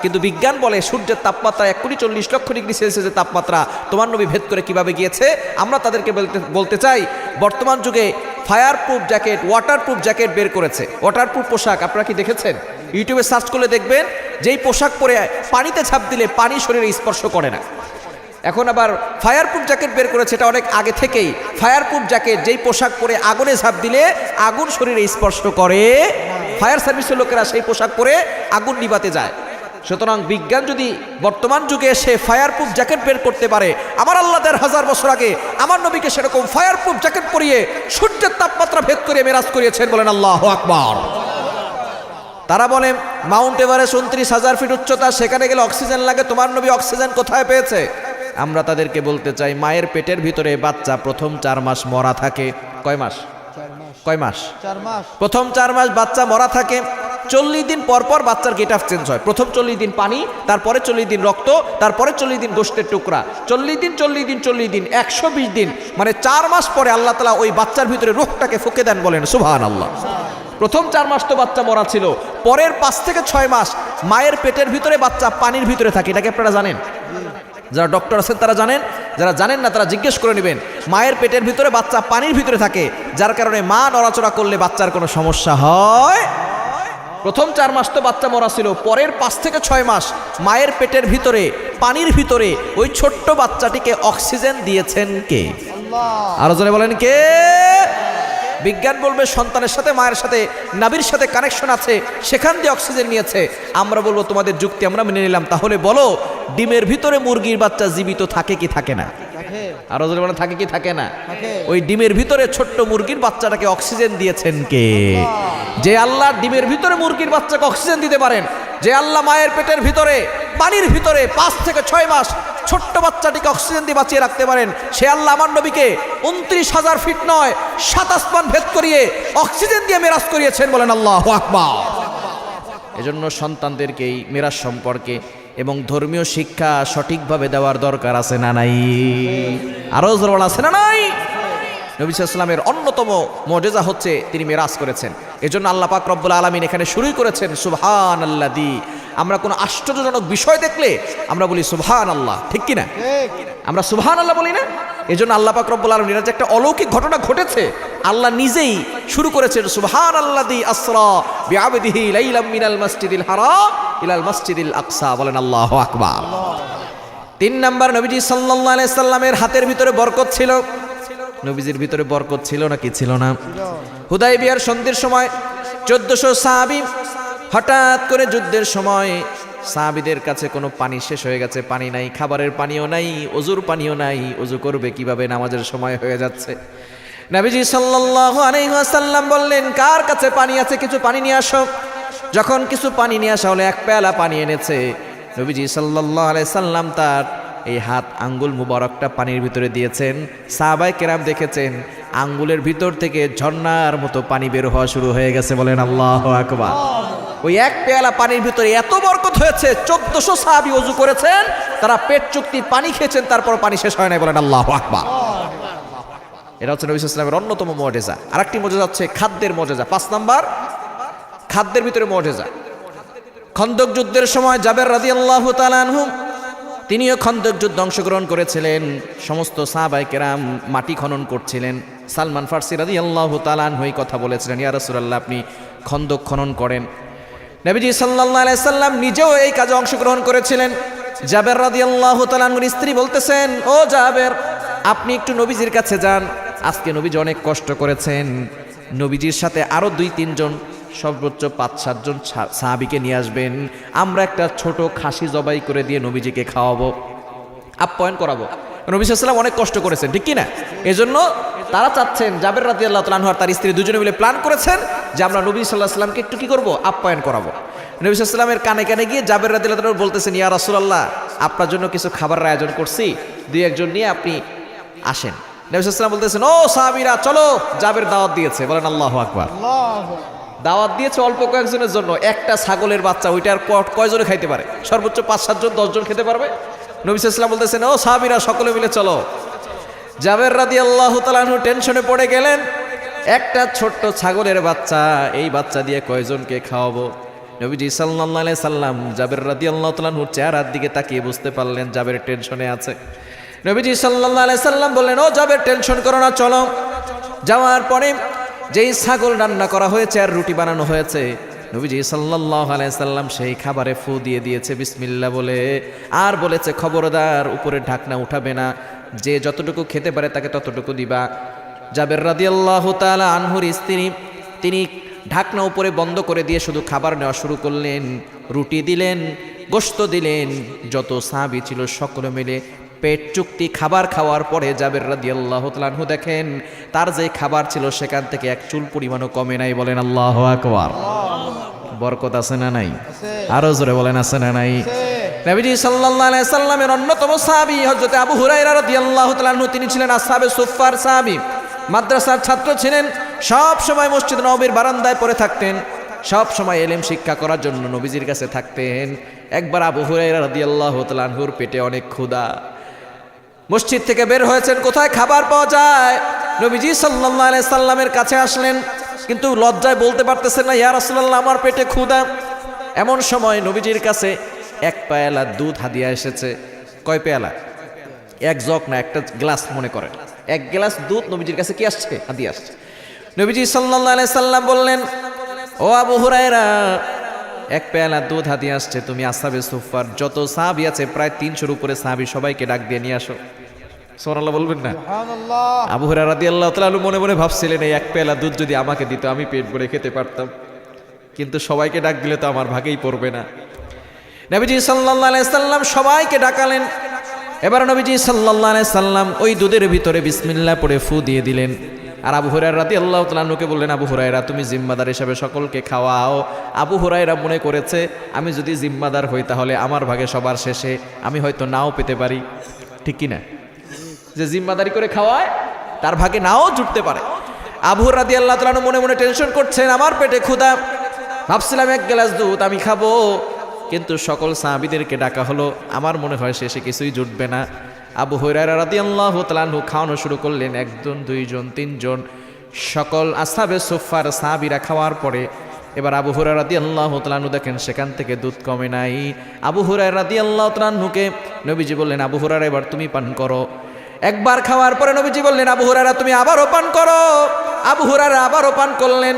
কিন্তু বিজ্ঞান বলে সূর্যের তাপমাত্রা 1,40,00,000 ডিগ্রি সেলসিয়াসের তাপমাত্রা। তোমার নবী ভেদ করে কিভাবে গিয়েছে? আমরা তাদেরকে বলতে চাই, বর্তমান যুগে fire proof jacket, water proof jacket বের করেছে। ওয়াটার প্রুফ পোশাক আপনারা কি দেখেছেন? ইউটিউবে সার্চ করলে দেখবেন, যেই পোশাক পরে পানিতে ঝাঁপ দিলে পানি শরীরে স্পর্শ করে না। এখন আবার ফায়ার প্রুফ জ্যাকেট বের করেছে, এটা অনেক আগে থেকেই। ফায়ার প্রুফ জ্যাকেট, যেই পোশাক পরে আগুনে ঝাঁপ দিলে আগুন শরীরে স্পর্শ করে, ফায়ার সার্ভিসের লোকেরা সেই পোশাক পরে আগুন নিভাতে যায়। সুতরাং বিজ্ঞান যদি বর্তমান যুগে এসে ফায়ার প্রুফ জ্যাকেট বের করতে পারে, আমার আল্লাহ 1000 বছর আগে আমার নবীকে সেরকম ফায়ার প্রুফ জ্যাকেট পরিয়ে সূর্যের তাপমাত্রা ভেদ করে মেরাজ করিয়েছেন। বলেন আল্লাহু আকবার। তারা বলে মাউন্ট এভারেস্ট 29,000 ফিট উচ্চতা, সেখানে গেলে অক্সিজেন লাগে। তোমার নবী অক্সিজেন কোথায় পেয়েছে? আমরা তাদেরকে বলতে চাই, মায়ের পেটের ভিতরে বাচ্চা প্রথম 4 মাস মরা থাকে। কয় মাস? কয় মাস? 4 মাস। প্রথম 4 মাস বাচ্চা মরা থাকে। 40 দিন পর পর বাচ্চার গেট আপ চেঞ্জ হয়। প্রথম 40 দিন পানি, তারপরে 40 দিন রক্ত, তারপরে 40 দিন গোশতের টুকরা, 40 দিন 40 দিন 40 দিন 120 দিন, মানে 4 মাস পরে আল্লাহ তাআলা ওই বাচ্চার ভিতরে রূহটাকে ফুঁকে দেন। বলেন সুবহানাল্লাহ। প্রথম 4 মাস তো বাচ্চা মরা ছিল, পরের 5 থেকে 6 মাস মায়ের পেটের ভিতরে বাচ্চা পানির ভিতরে থাকে। এটাকে আপনারা জানেন? যারা ডক্টর আছেন তারা জানেন, যারা জানেন না তারা জিজ্ঞেস করে নেবেন। মায়ের পেটের ভিতরে বাচ্চা পানির ভিতরে থাকে, যার কারণে মা নড়াচড়া করলে বাচ্চার কোনো সমস্যা হয়। প্রথম 4 মাস তো বাচ্চা মরা ছিল, পরের 5 থেকে 6 মাস মায়ের পেটের ভিতরে পানির ভিতরে ওই ছোট্ট বাচ্চাটিকে অক্সিজেন দিয়েছেন কে? আরো জোরে বলেন কে? বিজ্ঞান বলবে সন্তানের সাথে মায়ের সাথে নাভির সাথে কানেকশন আছে, সেখান দিয়ে অক্সিজেন নিয়েছে। আমরা বলবো তোমাদের যুক্তি আমরা মেনে নিলাম। তাহলে বলো, ডিমের ভিতরে মুরগির বাচ্চা জীবিত থাকে কি থাকে না? আরো জোরে বলেন, থাকে কি থাকে না? ওই ডিমের ভিতরে ছোট্ট মুরগির বাচ্চাটাকে অক্সিজেন দিয়েছেন কে? যে আল্লাহ ডিমের ভিতরে মুরগির বাচ্চাকে অক্সিজেন দিতে পারেন, যে আল্লাহ মায়ের পেটের ভিতরে পানির ভিতরে 5 থেকে 6 মাস ছোট্ট বাচ্চাটিকে অক্সিজেন দিয়ে বাঁচিয়ে রাখতে পারেন, সে আল্লাহ আমার নবীকে 29,000 ফিট নয় 7 আসমান ভেদ করিয়ে অক্সিজেন দিয়ে মেরাজ করিয়েছেন। বলেন আল্লাহু আকবার। এজন্য সন্তানদেরকে এই মেরাজ সম্পর্কে এবং ধর্মীয় শিক্ষা সঠিকভাবে দেওয়ার দরকার আছে না নাই? আরো জোর আছে না নাই? নবী সাল্লাল্লাহু আলাইহি ওয়াসাল্লামের অন্যতম মুজিজা হচ্ছে তিনি মেরাজ করেছেন। এজন্য আল্লাহ পাক রব্বুল আলামিন এখানে শুরুই করেছেন সুবহানাল্লাযী। আমরা কোনো আশ্চর্যজনক বিষয় দেখলে আমরা বলি সুবহানাল্লাহ, ঠিক কি না? আমরা সুবহানাল্লাহ বলি না? এজন্য আল্লাহ পাক রব্বুল আলামিন যে একটা অলৌকিক ঘটনা ঘটেছে, আল্লাহ নিজেই শুরু করেছেন সুবহানাল্লাযী আসরা বিআবদিহি লাইলাম মিনাল মাসজিদিল হারাম ইলাল মাসজিদিল আকসা। বলেন আল্লাহু আকবার। 3 নাম্বার, নবীজি সাল্লাল্লাহু আলাইহি সাল্লামের হাতের ভিতরে বরকত ছিল। নবীজির ভিতরে বরকত ছিল নাকি ছিল না? হুদায়বিয়ার সন্ধির সময় 1400 সাহাবী হঠাৎ করে যুদ্ধের সময় সাহাবীদের কাছে কোনো পানি শেষ হয়ে গেছে, পানি নাই, খাবারের পানিও নাই, ওযুর পানিও নাই, ওযু করবে কিভাবে, নামাজের সময় হয়ে যাচ্ছে। নবীজি সাল্লাল্লাহু আলাইহি ওয়াসাল্লাম বললেন, কার কাছে পানি আছে কিছু পানি নিয়ে আসো। যখন কিছু পানি নিয়ে আসা হলো, 1 পেয়ালা পানি এনেছে। নবীজি সাল্লাল্লাহু আলাইহি সাল্লাম তার এই হাত আঙ্গুল মুবারকটা পানির ভিতরে দিয়েছেন। সাহাবায়ে কেরাম দেখেছেন আঙ্গুলের ভিতর থেকে ঝর্ণার মতো পানি বের হওয়া শুরু হয়ে গেছে। বলেন আল্লাহু আকবার। ওই 1 পেয়ালা পানির ভিতরে এত বরকত হয়েছে, 1400 সাহাবী ওযু করেছেন, তারা পেট চুক্তি পানি খেয়েছেন, তারপর পানি শেষ হয় নাই। বলেন আল্লাহু আকবার। এটা হচ্ছে নবী সাল্লাল্লাহু আলাইহি ওয়াসাল্লামের অন্যতম মুজিজা। আরেকটি মুজিজা হচ্ছে খাদ্যের মুজিজা। 5 নাম্বার, খাদ্যের ভিতরে মুজিজা। খন্দক যুদ্ধের সময় জাবের রাদিয়াল্লাহু তাআলা আনহু তিনিও খন্দক যুদ্ধে অংশগ্রহণ করেছিলেন। সমস্ত সাহাবায়ে কেরাম মাটি খনন করছিলেন। সালমান ফারসি রাদিয়াল্লাহু তাআলা আনহু এই কথা বলেছিলেন, ইয়া রাসূলুল্লাহ আপনি খন্দক খনন করেন। নবীজি সাল্লাল্লাহু আলাইহি সাল্লাম নিজেও এই কাজে অংশগ্রহণ করেছিলেন। জাবের রাদিয়াল্লাহু তাআলা আনহুর স্ত্রী বলতেছেন, ও জাবের আপনি একটু নবীজির কাছে যান, আজকে নবীজি অনেক কষ্ট করেছেন, নবীজির সাথে আরো 2-3 জন সর্বোচ্চ 5-7 জন সাহাবীকে নিয়ে আসবেন, আমরা একটা ছোট খাসি জবাই করে দিয়ে নবীজিকে খাওয়াবো, আপ্যায়ন করাবো। নবী সাল্লাল্লাহু আলাইহি ওয়াসাল্লাম অনেক কষ্ট করেছেন, ঠিক কি না? এজন্য তারা চাচ্ছেন, জাবের রাদিয়াল্লাহু তাআলা আনহু আর তার স্ত্রী দুজনে মিলে প্ল্যান করেছেন যে আমরা নবী সাল্লাল্লাহু আলাইহি ওয়াসাল্লামকে একটু কি করব, আপ্যায়ন করাবো। নবী সাল্লাল্লাহু আলাইহি ওয়াসাল্লামের কানে কানে গিয়ে জাবের রাদিয়াল্লাহু তাআলা বলতেছেন, ইয়া রাসূলুল্লাহ আপনার জন্য কিছু খাবারের আয়োজন করছি, 2-1 জন নিয়ে আপনি আসেন। নবী সাল্লাল্লাহু আলাইহি ওয়াসাল্লাম বলতেছেন, ও সাহাবীরা চলো, জাবের দাওয়াত দিয়েছে। বলেন আল্লাহু আকবার। দাওয়াত দিয়েছে অল্প কয়েকজনের জন্য, একটা ছাগলের বাচ্চা, ওইটার কয়জনে খাইতে পারে? সর্বোচ্চ 5-7 জন, 10 জন খেতে পারবে। নবী সাল্লাল্লাহু আলাইহি ওয়াসাল্লাম বলতেছেন, ও সাহাবীরা সকলে মিলে চলো। জাবের রাদিয়াল্লাহু তাআলা আনহু টেনশনে পড়ে গেলেন, একটা ছোট্ট ছাগলের বাচ্চা, এই বাচ্চা দিয়ে কয়জনকে খাওয়াবো? নবীজি সাল্লাল্লাহু আলাইহি সাল্লাম জাবের রাদিয়াল্লাহু তাআলা আনহুর চেহারার দিকে তাকিয়ে বুঝতে পারলেন জাবের টেনশনে আছে। নবীজি সাল্লাল্লাহু আলাইহি সাল্লাম বললেন, ও জাবের টেনশন করো না, চলো। যাওয়ার পরে যেই ছাগল রান্না করা হয়েছে আর রুটি বানানো হয়েছে, নবীজি সাল্লাল্লাহু আলাইহি সাল্লাম সেই খাবারে ফু দিয়ে দিয়েছে বিসমিল্লাহ বলে, আর বলেছে খবরদার উপরে ঢাকনা উঠাবে না, যে যতটুকু খেতে পারে তাকে ততটুকু দিবা। জাবের রাদিয়াল্লাহু তাআলা আনহুর স্ত্রী তিনি ঢাকনা উপরে বন্ধ করে দিয়ে শুধু খাবার নেওয়া শুরু করলেন। রুটি দিলেন, গোশত দিলেন, যত সাহাবী ছিল সকলে মিলে পেট চুক্তি খাবার খাওয়ার পরে জাবের রাদিয়াল্লাহু তাআলা আনহু দেখেন তার যে খাবার ছিল সেখান থেকে 1 চুল পরিমাণও কমে নাই। বলেন আল্লাহু আকবার। বরকত আছে না নাই? আরো জোরে বলেন আছে না নাই? নবীজি সাল্লাল্লাহু আলাইহি সাল্লামের অন্যতম সাহাবী হযরত আবু হুরায়রা রাদিয়াল্লাহু তাআলা আনহু, তিনি ছিলেন আসহাবে সুফফার সাহাবী, মাদ্রাসার ছাত্র ছিলেন, সব সময় মসজিদ নববীর বারান্দায় পড়ে থাকতেন। সব সময় এলেম শিক্ষা করার জন্য নবীজির কাছে থাকতেন। একবার আবু হুরায়রা রাদিয়াল্লাহু তাআলা আনহুর পেটে অনেক ক্ষুধা, মসজিদ থেকে বের হয়েছেন, কোথায় খাবার পাওয়া যায়, নবীজি সাল্লাল্লাহু আলাইহি সাল্লামের কাছে আসলেন, কিন্তু লজ্জায় বলতে পারতেছেন না, ইয়া রাসূলুল্লাহ আমার পেটে ক্ষুধা। এমন সময় নবীজির কাছে এক পেয়ালা দুধ হাদিয়া এসেছে। কয় পেয়ালা? এক জগ না, একটা গ্লাস মনে করেন, এক গ্লাস দুধ নবীজির কাছে কি আসছে? হাদিয়া আসছে। নবীজি সাল্লাল্লাহু আলাইহি সাল্লাম বললেন, ও আবু হুরায়রা, এক পেয়ালা দুধ হাদিয়া আসছে, তুমি আসহাবে সুফফার যত সাহাবী আছে প্রায় 300-এর উপরে সাহাবী সবাইকে ডাক দিয়ে নিয়ে আসো। সুবহানাল্লাহ বলবেন না? আবু হুরায়রা রাদিয়াল্লাহু তাআলা মনে মনে ভাবছিলেন, এই এক পেয়ালা দুধ যদি আমাকে দিত আমি পেট ভরে খেতে পারতাম, কিন্তু সবাইকে ডাক দিলে তো আমার ভাগেই পড়বে না। নবীজি সাল্লাল্লাহু আলাইহি সাল্লাম সবাইকে ডাকালেন। এবার নবীজি সাল্লাল্লাহু আলাইহি সাল্লাম ওই দুধের ভিতরে বিসমিল্লাহ পড়ে ফু দিয়ে দিলেন। আর আবু হুরায়রা রাদিয়াল্লাহু তাআলা আনহুকে বললেন, আবু হুরায়রা তুমি জিম্মাদার হিসাবে সকলকে খাওয়াও। আবু হুরায়রা মনে করেছে, আমি যদি জিম্মাদার হই তাহলে আমার ভাগে সবার শেষে আমি হয়তো নাও পেতে পারি, ঠিক কি না? যে জিম্মাদারি করে খাওয়ায় তার ভাগে নাও জুটতে পারে। আবু হুরায়রা রাদিয়াল্লাহু তাআলা আনহু মনে মনে টেনশন করছেন, আমার পেটে ক্ষুধা, ভাবছিলাম এক গ্লাস দুধ আমি খাবো, কিন্তু সকল সাহাবীদেরকে ডাকা হলো, আমার মনে হয় শেষে কিছুই জুটবে না। আবু হুরায়রা রাদিয়াল্লাহু তাআলা আনহু খাওয়ানো শুরু করলেন, একজন, দুইজন, তিনজন, সকল আসহাবে সুফফার সাহাবীরা খাওয়ার পরে এবার আবু হুরায়রা রাদিয়াল্লাহু তাআলা আনহু দেখেন সেখান থেকে দুধ কমে নাই। আবু হুরায়রা রাদিয়াল্লাহু তাআলা আনহুকে নবীজি বললেন, আবু হুরায়রা এবার তুমি পান করো। একবার খাওয়ার পরে নবীজি বললেন, আবু হুরায়রা তুমি আবারও পান করো। আবু হুরায়রা আবারও পান করলেন।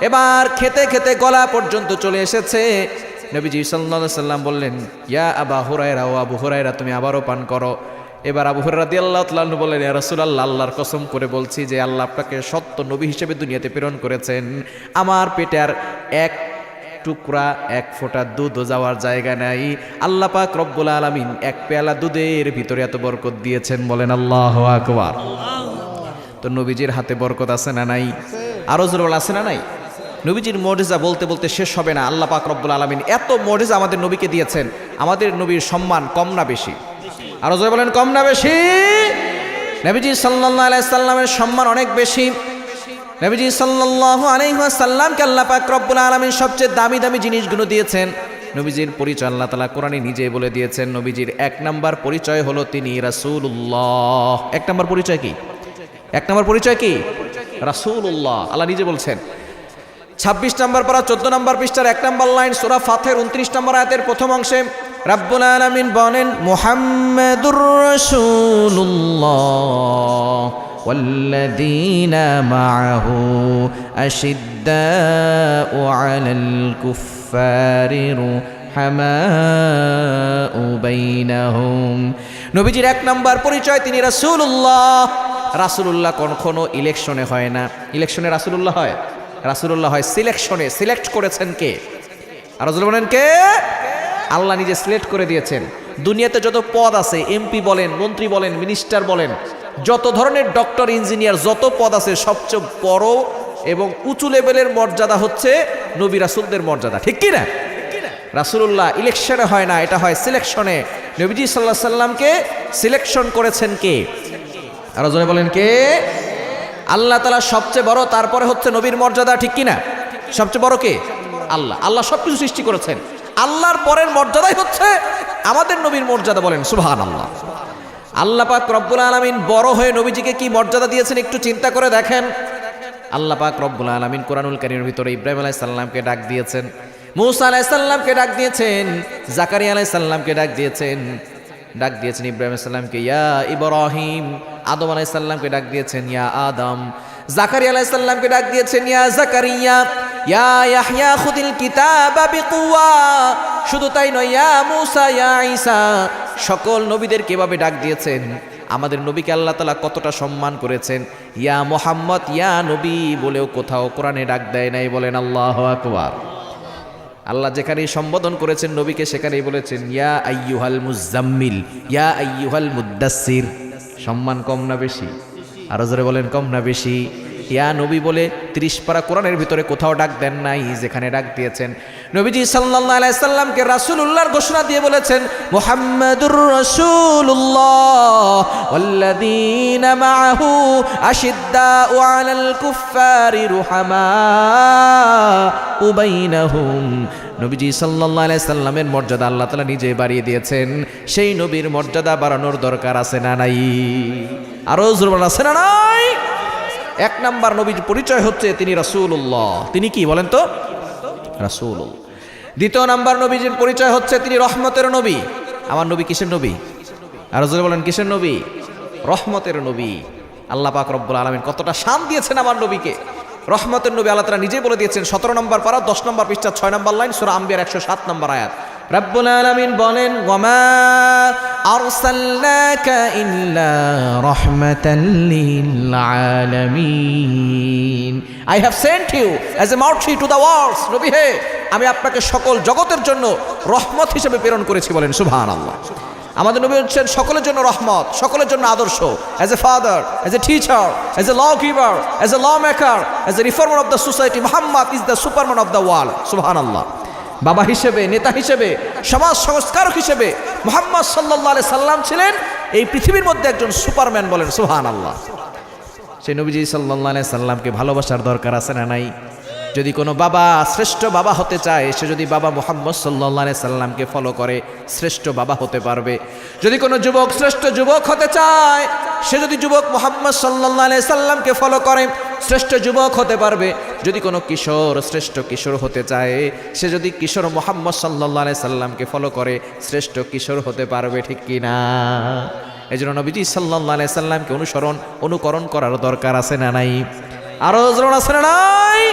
এবার খেতে খেতে গলা পর্যন্ত চলে এসেছে। নবীজি সাল্লাল্লাহু আলাইহি সাল্লাম বললেন, ইয়া আবা হুরায়রা, ও আবু হুরায়রা তুমি আবারও পান করো। এবার আবু হুরায়রা রাদিয়াল্লাহু তাআলা আনহু বললেন, ইয়া রাসূলুল্লাহ, আল্লাহর কসম করে বলছি যে আল্লাহ আপনাকে সত্য নবী হিসেবে দুনিয়াতে প্রেরণ করেছেন, আমার পেটে আর এক টুকরা এক ফোঁটা দুধও যাওয়ার জায়গা নাই। আল্লাহ পাক রব্বুল আলামিন এক পেয়ালা দুধের ভিতরে এত বরকত দিয়েছেন, বলেন আল্লাহু আকবার। তো নবীজির হাতে বরকত আছে না নাই? আরো জোরে বলেন, আছে না নাই? নবীজির মুজিজা বলতে বলতে শেষ হবে না। আল্লাহ পাক রব্বুল আলামিন এত মুজিজা আমাদের নবীকে দিয়েছেন, আমাদের নবীর সম্মান কম না বেশি? আরো জোরে বলেন, কম না বেশি? নবীজি সাল্লাল্লাহু আলাইহি সাল্লামের সম্মান অনেক বেশি। নবীজি সাল্লাল্লাহু আলাইহি ওয়াসাল্লামকে আল্লাহ পাক রব্বুল আলামিন সবচেয়ে দামি দামি জিনিসগুলো দিয়েছেন। নবীজির পরিচয় আল্লাহ তাআলা কোরআনে নিজেই বলে দিয়েছেন। নবীজির এক নাম্বার পরিচয় হলো তিনি রাসূলুল্লাহ। এক নাম্বার পরিচয় কি? এক নাম্বার পরিচয় কি? রাসূলুল্লাহ। আল্লাহ নিজে বলছেন। 26 নম্বর পারা 14 নম্বর পৃষ্ঠার 1 নম্বর লাইন সূরা ফাতিহার 29 নম্বর আয়াতের প্রথম অংশে রব্বুল আলামিন বলেন, মুহাম্মাদুর রাসূলুল্লাহ ওয়াল্লাযীনা মাআহু আশিদ্দাউ আলাল কুফফারি রুহামাউ বাইনাহুম। নবীজির 1 নম্বর পরিচয় তিনি রাসূলুল্লাহ। রাসূলুল্লাহ কখনো ইলেকশনে হয় না। ইলেকশনে রাসূলুল্লাহ হয়? রাসূলুল্লাহ হয় সিলেকশনে। সিলেক্ট করেছেন কে? আর রাসূল বলেন কে? আল্লাহ নিজে সিলেক্ট করে দিয়েছেন। দুনিয়াতে যত পদ আছে, এমপি বলেন, মন্ত্রী বলেন, মিনিস্টার বলেন, যত ধরনের ডক্টর, ইঞ্জিনিয়ার, যত পদ আছে, সবচেয়ে বড় এবং উঁচু লেভেলের মর্যাদা হচ্ছে নবী রাসূলদের মর্যাদা, ঠিক কি না? রাসূলুল্লাহ ইলেকশনে হয় না, এটা হয় সিলেকশনে। নবীজি সাল্লাল্লাহু আলাইহি সাল্লামকে সিলেকশন করেছেন কে? আর রাসূল বলেন কে? আল্লাহ তাআলা সবচেয়ে বড়, তারপরে হচ্ছে নবীর মর্যাদা, ঠিক কিনা? সবচেয়ে বড় কে? আল্লাহ। আল্লাহ সবকিছু সৃষ্টি করেছেন, আল্লাহর পরের মর্যাদাই হচ্ছে আমাদের নবীর মর্যাদা, বলেন সুবহানাল্লাহ। আল্লাহ পাক রব্বুল আলামিন বড় হয়ে নবীজিকে কি মর্যাদা দিয়েছেন একটু চিন্তা করে দেখেন। আল্লাহ পাক রব্বুল আলামিন কোরআনুল কারীমের ভিতরে ইব্রাহিম আলাইহিস সালামকে ডাক দিয়েছেন, মূসা আলাইহিস সালামকে ডাক দিয়েছেন, জাকারিয়া আলাইহিস সালামকে ডাক দিয়েছেন। ডাক দিয়েছেন ইব্রাহিম আলাইহিস সালামকে ইয়া ইব্রাহিম, আদম আলাইহিস সালামকে ডাক দিয়েছেন ইয়া আদম, জাকারিয়া আলাইহিস সালামকে ডাক দিয়েছেন ইয়া জাকারিয়া, ইয়া ইয়াহইয়া খুদিল কিতাবা বিকুওয়া। শুধু তাই নয়, ইয়া মূসা ইয়া ঈসা, সকল নবীদের কিভাবে ডাক দিয়েছেন। আমাদের নবীকে আল্লাহ তাআলা কতটা সম্মান করেছেন। ইয়া মুহাম্মদ, ইয়া নবী বলেও কোথাও কোরআনে ডাক দেয় নাই, বলেন আল্লাহু আকবার। আল্লাহ যেখানেই সম্বোধন করেছেন নবীকে সেখানেই বলেছেন ইয়া আইয়ুহাল মুজাম্মিল, ইয়া আইয়ুহাল মুদ্দাসসির। সম্মান কম না বেশি? আরো জোরে বলেন, কম না বেশি? ইয়া নবী বলে 30 পারা কোরআনের ভিতরে কোথাও ডাক দেন নাই, যেখানে ডাক দিয়েছেন নবীজি সাল্লাল্লাহু আলাইহি সাল্লামকে রাসূলুল্লাহর ঘোষণা দিয়ে বলেছেন মুহাম্মাদুর রাসূলুল্লাহ ওয়াল্লাযীনা মাআহু আশিদ্দাউ আলাল কুফফারি রুহামাউ বাইনাহুম। নবীজি সাল্লাল্লাহু আলাইহি সাল্লামের মর্যাদা আল্লাহ তাআলা নিজে বাড়িয়ে দিয়েছেন, সেই নবীর মর্যাদা বাড়ানোর দরকার আছে না নাই? আরো জোরে আছে না নাই? এক নাম্বার নবীর পরিচয় হচ্ছে তিনি রাসূলুল্লাহ। তিনি কি বলেন তো? রাসূলুল্লাহ। দ্বিতীয় নাম্বার নবীজির পরিচয় হচ্ছে তিনি রহমতের নবী। আমার নবী কিসের নবী? আরো জোরে বলেন কিসের নবী? রহমতের নবী। আল্লাহ পাক রব্বুল আলামিন কতটা শান দিয়েছেন আমার নবীকে। রহমতের নবী আল্লাহ তাআলা নিজেই বলে দিয়েছেন 17 নম্বর পারা 10 নম্বর পৃষ্ঠা 6 নম্বর লাইন সূরা আম্বিয়ার 107 নম্বর আয়াত। রব্বুল আলামিন বলেন ওয়ামা আরসালনাকা ইল্লা রাহমাতাল লিল আলামিন। I have sent you as a mouthpiece to the worlds. নবী হে, আমি আপনাকে সকল জগতের জন্য রহমত হিসেবে প্রেরণ করেছি, বলেন সুবহানাল্লাহ। আমাদের নবী হচ্ছেন সকলের জন্য রহমত, সকলের জন্য আদর্শ। As a father, as a teacher, as a law giver, as a law maker, as a reformer of the society, Muhammad is the superman of the world. সুবহানাল্লাহ। বাবা হিসেবে, নেতা হিসেবে, সমাজ সংস্কারক হিসেবে মুহাম্মদ সাল্লাল্লাহু আলাইহি সাল্লাম ছিলেন এই পৃথিবীর মধ্যে একজন সুপারম্যান, বলেন সুবহানাল্লাহ। সেই নবীজি সাল্লাল্লাহু আলাইহি সাল্লামকে ভালোবাসার দরকার আছে না নাই? যদি কোনো বাবা শ্রেষ্ঠ বাবা হতে চায়, সে যদি বাবা মুহাম্মদ সাল্লাল্লাহু আলাইহি সাল্লামকে ফলো করে শ্রেষ্ঠ বাবা হতে পারবে। যদি কোনো যুবক শ্রেষ্ঠ যুবক হতে চায়, সে যদি যুবক মুহাম্মদ সাল্লাল্লাহু আলাইহি সাল্লামকে ফলো করে শ্রেষ্ঠ যুবক হতে পারবে। যদি কোনো কিশোর শ্রেষ্ঠ কিশোর হতে চায়, সে যদি কিশোর মুহাম্মদ সাল্লাল্লাহু আলাইহি সাল্লামকে ফলো করে শ্রেষ্ঠ কিশোর হতে পারবে, ঠিক কি না? এই জন্য নবীজি সাল্লাল্লাহু আলাইহি সাল্লামকে অনুকরণ করার দরকার আছে না নাই? আরো জোরে আছে না নাই?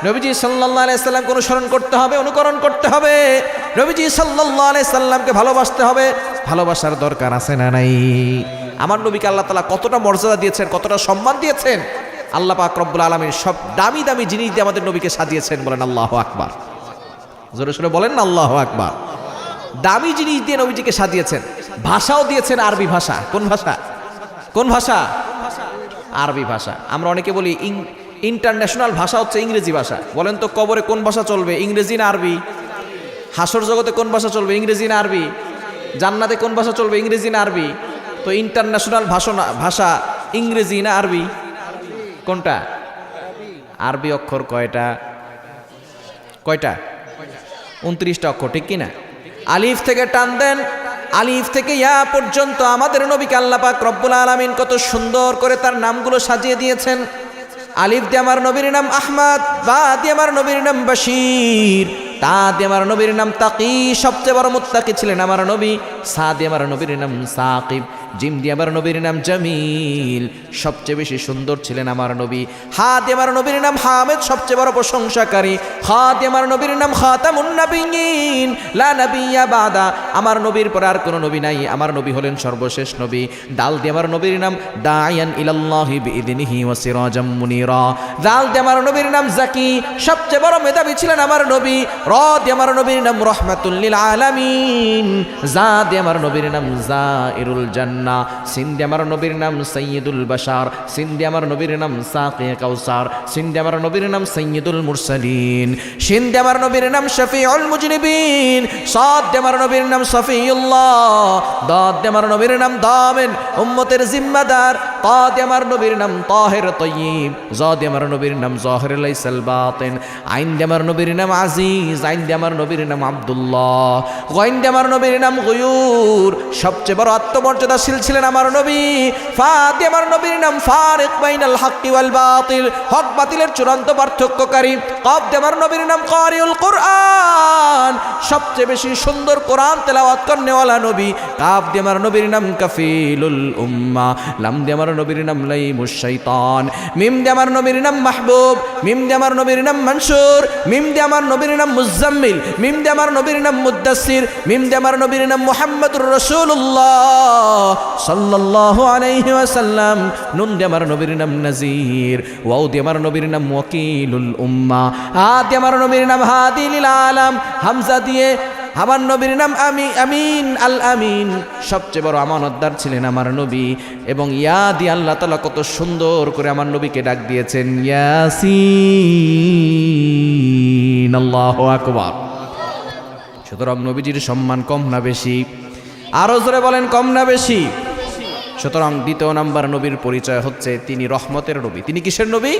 নবীজি সাল্লাল্লাহু আলাইহি সাল্লামকে অনুসরণ করতে হবে, অনুকরণ করতে হবে। নবীজি সাল্লাল্লাহু আলাইহি সাল্লামকে ভালোবাসতে হবে, ভালোবাসার দরকার আছে না নাই? আমার নবীকে আল্লাহ তাআলা কতটা মর্যাদা দিয়েছেন, কতটা সম্মান দিয়েছেন। আল্লাহ পাক রব্বুল আলামিন সব দামি দামি জিনিস দিয়ে আমাদের নবীকে সাজিয়েছেন, বলেন আল্লাহু আকবার। জোরে সোরে বলেন না আল্লাহু আকবার। দামি জিনিস দিয়ে নবীজিকে সাজিয়েছেন, ভাষাও দিয়েছেন আরবি ভাষা। কোন ভাষা? কোন ভাষা? আরবি ভাষা। আমরা অনেকে বলি ইন্টারন্যাশনাল ভাষা হচ্ছে ইংরেজি ভাষা। বলেন তো কবরে কোন ভাষা চলবে, ইংরেজি না আরবি? হাসর জগতে কোন ভাষা চলবে, ইংরেজি না আরবি? জান্নাতে কোন ভাষা চলবে, ইংরেজি না আরবি? তো ইন্টারন্যাশনাল ভাষা ইংরেজি না আরবি? কোনটা? আরবি অক্ষর কয়টা? 29টা অক্ষর, ঠিক কিনা? আলিফ থেকে টান দেন, আলিফ থেকে ইয়া পর্যন্ত আমাদের নবীকে আল্লাহ পাক রব্বুল আলামিন কত সুন্দর করে তার নামগুলো সাজিয়ে দিয়েছেন। আলিফ দিয়ে আমার নবীর নাম আহমদ, বা দিয়ে আমার নবীর নাম বশীর, তা দিয়ে আমার নবীর নাম তাকি, সবচেয়ে বড় মুত্তাকি ছিলেন আমার নবী। সা দিয়ে আমার নবীর নাম সাকিব, জিম দিয়ে আমার নবীর নাম জামিল, সবচেয়ে বেশি সুন্দর ছিলেন আমার নবী। হা দিয়ে আমার নবীর নাম হামিদ, সবচেয়ে বড় প্রশংসাকারী। খা দিয়ে আমার নবীর নাম খাতামুন নাবিয়্যিন, লা নাবিয়্যা বাদা, আমার নবীর পর আর কোনো নবী নাই, আমার নবী হলেন সর্বশেষ নবী। দাল দিয়ে আমার নবীর নাম দাইয়ান ইলাল্লাহি বিইذনিহি ওয়া সিরাজাম মুনিরা, দাল দিয়ে আমার নবীর নাম জাকি, সবচেয়ে বড় মেধাবী ছিলেন আমার নবী। র দিয়ে আমার নবীর নাম রাহমাতুল লিল আলামিন, জা দিয়ে আমার নবীর নাম জাইরুল জান্নাহ, সিন দিয়ে আমার নবীর নাম সাইয়্যিদুল বাশার, সিন দিয়ে আমার নবীর নাম সাকিয়ে কাউসার, সিন দিয়ে আমার নবীর নাম সাইয়্যিদুল মুরসালিন, সিন দিয়ে আমার নবীর নাম শফিউল মুজনিবিন, সাদ দিয়ে আমার নবীর নাম সফিউল্লাহ, দাদ দিয়ে আমার নবীর নাম দামিন উম্মতের জিম্মাদার, তা দিয়ে আমার নবীর নাম তাহির তাইয়্যিব, জা দিয়ে আমার নবীর নাম জাহির লাইসাল বাতিন, আইন দিয়ে আমার নবীর নাম আজিজ, আইন দিয়ে আমার নবীর নাম আব্দুল্লাহ, গাইন দিয়ে আমার নবীর নাম গয়ুর, সবচেয়ে বড় আত্মমর্যাদাশীল ছিলেন আমার নবী। ফা দিয়ে আমার নবীর নাম ফারিক বাইনাল হাক্কি ওয়াল বাতিল, হক বাতিলের চূড়ান্ত পার্থক্যকারী। কাফ দিয়ে আমার নবীর নাম কারিউল কুরআন, সবচেয়ে বেশি সুন্দর কোরআন তেলাওয়াত করনেওয়ালা নবী। কাফ দিয়ে আমার নবীর নাম কাফিলুল উম্মাহ, লাম দিয়ে আমার নবীর নাম লাইমুশ শাইতান, মিম দিয়ে আমার নবীর নাম মাহবুব, মিম দিয়ে আমার নবীর নাম মনসুর, মিম দিয়ে আমার নবীর নাম মুজাম্মিল, মিম দিয়ে আমার নবীর নাম মুদ্দাসির, মিম দিয়ে আমার নবীর নাম মুহাম্মদুর রাসূলুল্লাহ সাল্লাল্লাহু আলাইহি ওয়াসাল্লাম, নুন দিয়ে আমার নবীর নাম নাজির, ওয়াও দিয়ে আমার নবীর নাম ওয়াকিলুল উম্মাহ, হা দিয়ে আমার নবীর নাম হাদি লিল আলাম, হামজা দিয়ে আমার নবীর নাম আমিন, আল আমিন, সবচেয়ে বড় আমানতদার ছিলেন আমার নবী। এবং ইয়া দিয়ে আল্লাহ তাআলা কত সুন্দর করে আমার নবীকে ডাক দিয়েছেন, ইয়াসিন, আল্লাহু আকবার। সুতরাং নবীজির সম্মান কম না বেশি? আরো জোরে বলেন, কম না বেশি? সুতরাং দ্বিতীয় নাম্বার নবীর পরিচয় হচ্ছে তিনি রহমতের নবী। তিনি কিসের নবী?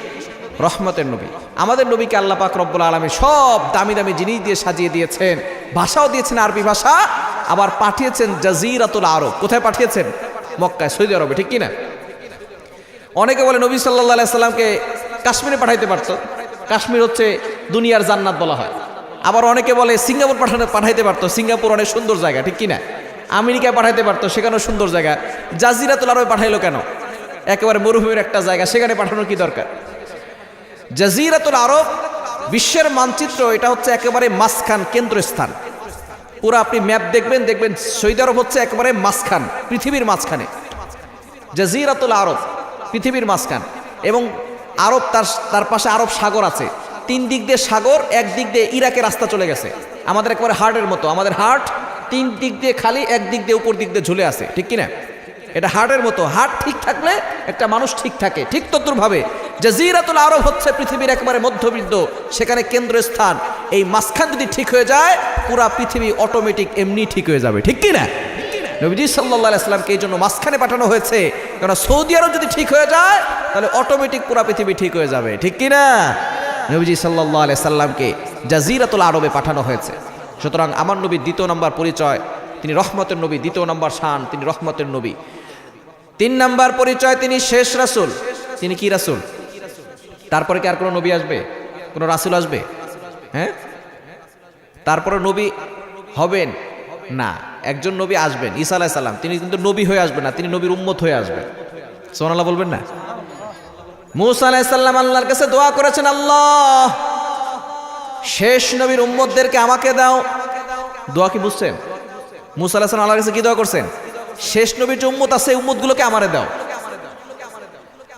রহমতের নবী। আমাদের নবীকে আল্লাহ পাক রব্বুল আলামিন সব দামি দামি জিনিস দিয়ে সাজিয়ে দিয়েছেন, ভাষাও দিয়েছেন আরবি ভাষা, আবার পাঠিয়েছেন জাজিরাতুল আরব। কোথায় পাঠিয়েছেন? মক্কায়, সৌদি আরবে, ঠিক কিনা? অনেকে বলে নবী সাল্লাল্লাহু আলাইহি সাল্লামকে কাশ্মীরে পাঠাইতে পারতো, কাশ্মীর হচ্ছে দুনিয়ার জান্নাত বলা হয়। আবার অনেকে বলে সিঙ্গাপুর পাঠাইতে পারতো, সিঙ্গাপুর অনেক সুন্দর জায়গা, ঠিক কিনা? আমেরিকায় পাঠাইতে পারতো, সেখানেও সুন্দর জায়গা। জাজিরাতুল আরবে পাঠাইলো কেন? একেবারে মরুভূমির একটা জায়গা, সেখানে পাঠানোর কি দরকার? জাজিরাতুল আরব বিশ্বের মানচিত্র, এটা হচ্ছে একেবারে মাঝখান, কেন্দ্রস্থান। পুরো আপনি ম্যাপ দেখবেন, দেখবেন সৌদি আরব হচ্ছে একেবারে মাঝখান, পৃথিবীর মাঝখানে। জাজিরাতুল আরব পৃথিবীর মাঝখান, এবং আরব তার পাশে আরব সাগর আছে। তিন দিক দিয়ে সাগর, এক দিক দিয়ে ইরাকের রাস্তা চলে গেছে। আমাদের একেবারে হার্টের মতো, আমাদের হার্ট তিন দিক দিয়ে খালি, এক দিক দিয়ে উপর দিক দিয়ে ঝুলে আছে, ঠিক কিনা? এটা হার্টের মতো। হার্ট ঠিক থাকলে একটা মানুষ ঠিক থাকে, ঠিক তদ্রুপভাবে জাজিরাতুল আরব হচ্ছে পৃথিবীর একেবারে মধ্যবিন্দু, সেখানে কেন্দ্রস্থান। এই মাঝখান যদি ঠিক হয়ে যায়, পুরা পৃথিবী অটোমেটিক এমনি ঠিক হয়ে যাবে, ঠিক কিনা? নবীজি সাল্লাল্লাহু আলাইহি সাল্লামকে এই জন্য মাঝখানে পাঠানো হয়েছে, কারণ সৌদি আরব যদি ঠিক হয়ে যায় তাহলে অটোমেটিক পুরা পৃথিবী ঠিক হয়ে যাবে, ঠিক কিনা? নবীজি সাল্লাল্লাহু আলাইহি সাল্লামকে জাজিরাতুল আরবে পাঠানো হয়েছে। সুতরাং আমার নবীর দ্বিতীয় নম্বর পরিচয়, তিনি রহমতের নবী। দ্বিতীয় নম্বর শান, তিনি রহমতের নবী। তিন নম্বর পরিচয়, তিনি শেষ রাসূল। তিনি কি রাসূল? তারপরে কি আর কোনো নবী আসবে? কোনো রাসূল আসবে? হ্যাঁ, তারপরে নবী হবেন না, একজন নবী আসবেন, ঈসা আলাইহিস সালাম। তিনি কিন্তু নবী হয়ে আসবেন না, তিনি নবীর উম্মত হয়ে আসবেন। সুবহানাল্লাহ বলবেন না? মূসা আলাইহিস সালাম আল্লাহর কাছে দোয়া করেছেন, আল্লাহ শেষ নবীর উম্মতদেরকে আমাকে দাও। দোয়া কি বুঝছেন? মূসা আলাইহিস সালাম আল্লাহর কাছে কি দোয়া করছেন? শেষ নবীর যে উম্মত আছে, এই উম্মতগুলোকে আমারে দাও।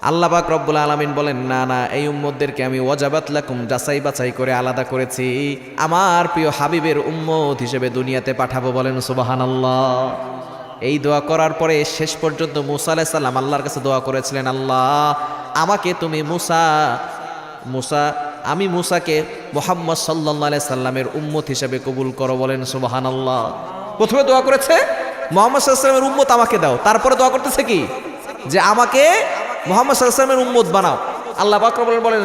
আল্লাহ পাক রব্বুল আলামিন বলেন, না না, এই উম্মতদেরকে আমি ওয়াজাবাত লাকুম, যাচাই বাছাই করে আলাদা করেছি, আমার প্রিয় হাবিবের উম্মত হিসেবে দুনিয়াতে পাঠাবো। বলেন সুবহানাল্লাহ। এই দোয়া করার পরে শেষ পর্যন্ত মূসা আলাইহিস সালাম আল্লাহর কাছে দোয়া করেছিলেন, আল্লাহ আমাকে তুমি আমি মূসাকে মুহাম্মদ সাল্লাল্লাহু আলাইহি সাল্লামের উম্মত হিসেবে কবুল করো। বলেন সুবহানাল্লাহ। প্রথমে দোয়া করেছে মুহাম্মদ সাল্লাল্লাহু আলাইহি সাল্লামের উম্মত আমাকে দাও, তারপরে দোয়া করতেছে কি? যে আমাকে মুহাম্মদ সাল্লাল্লাহু আলাইহি সাল্লামের উম্মত বানাও। আল্লাহ পাক বলেন,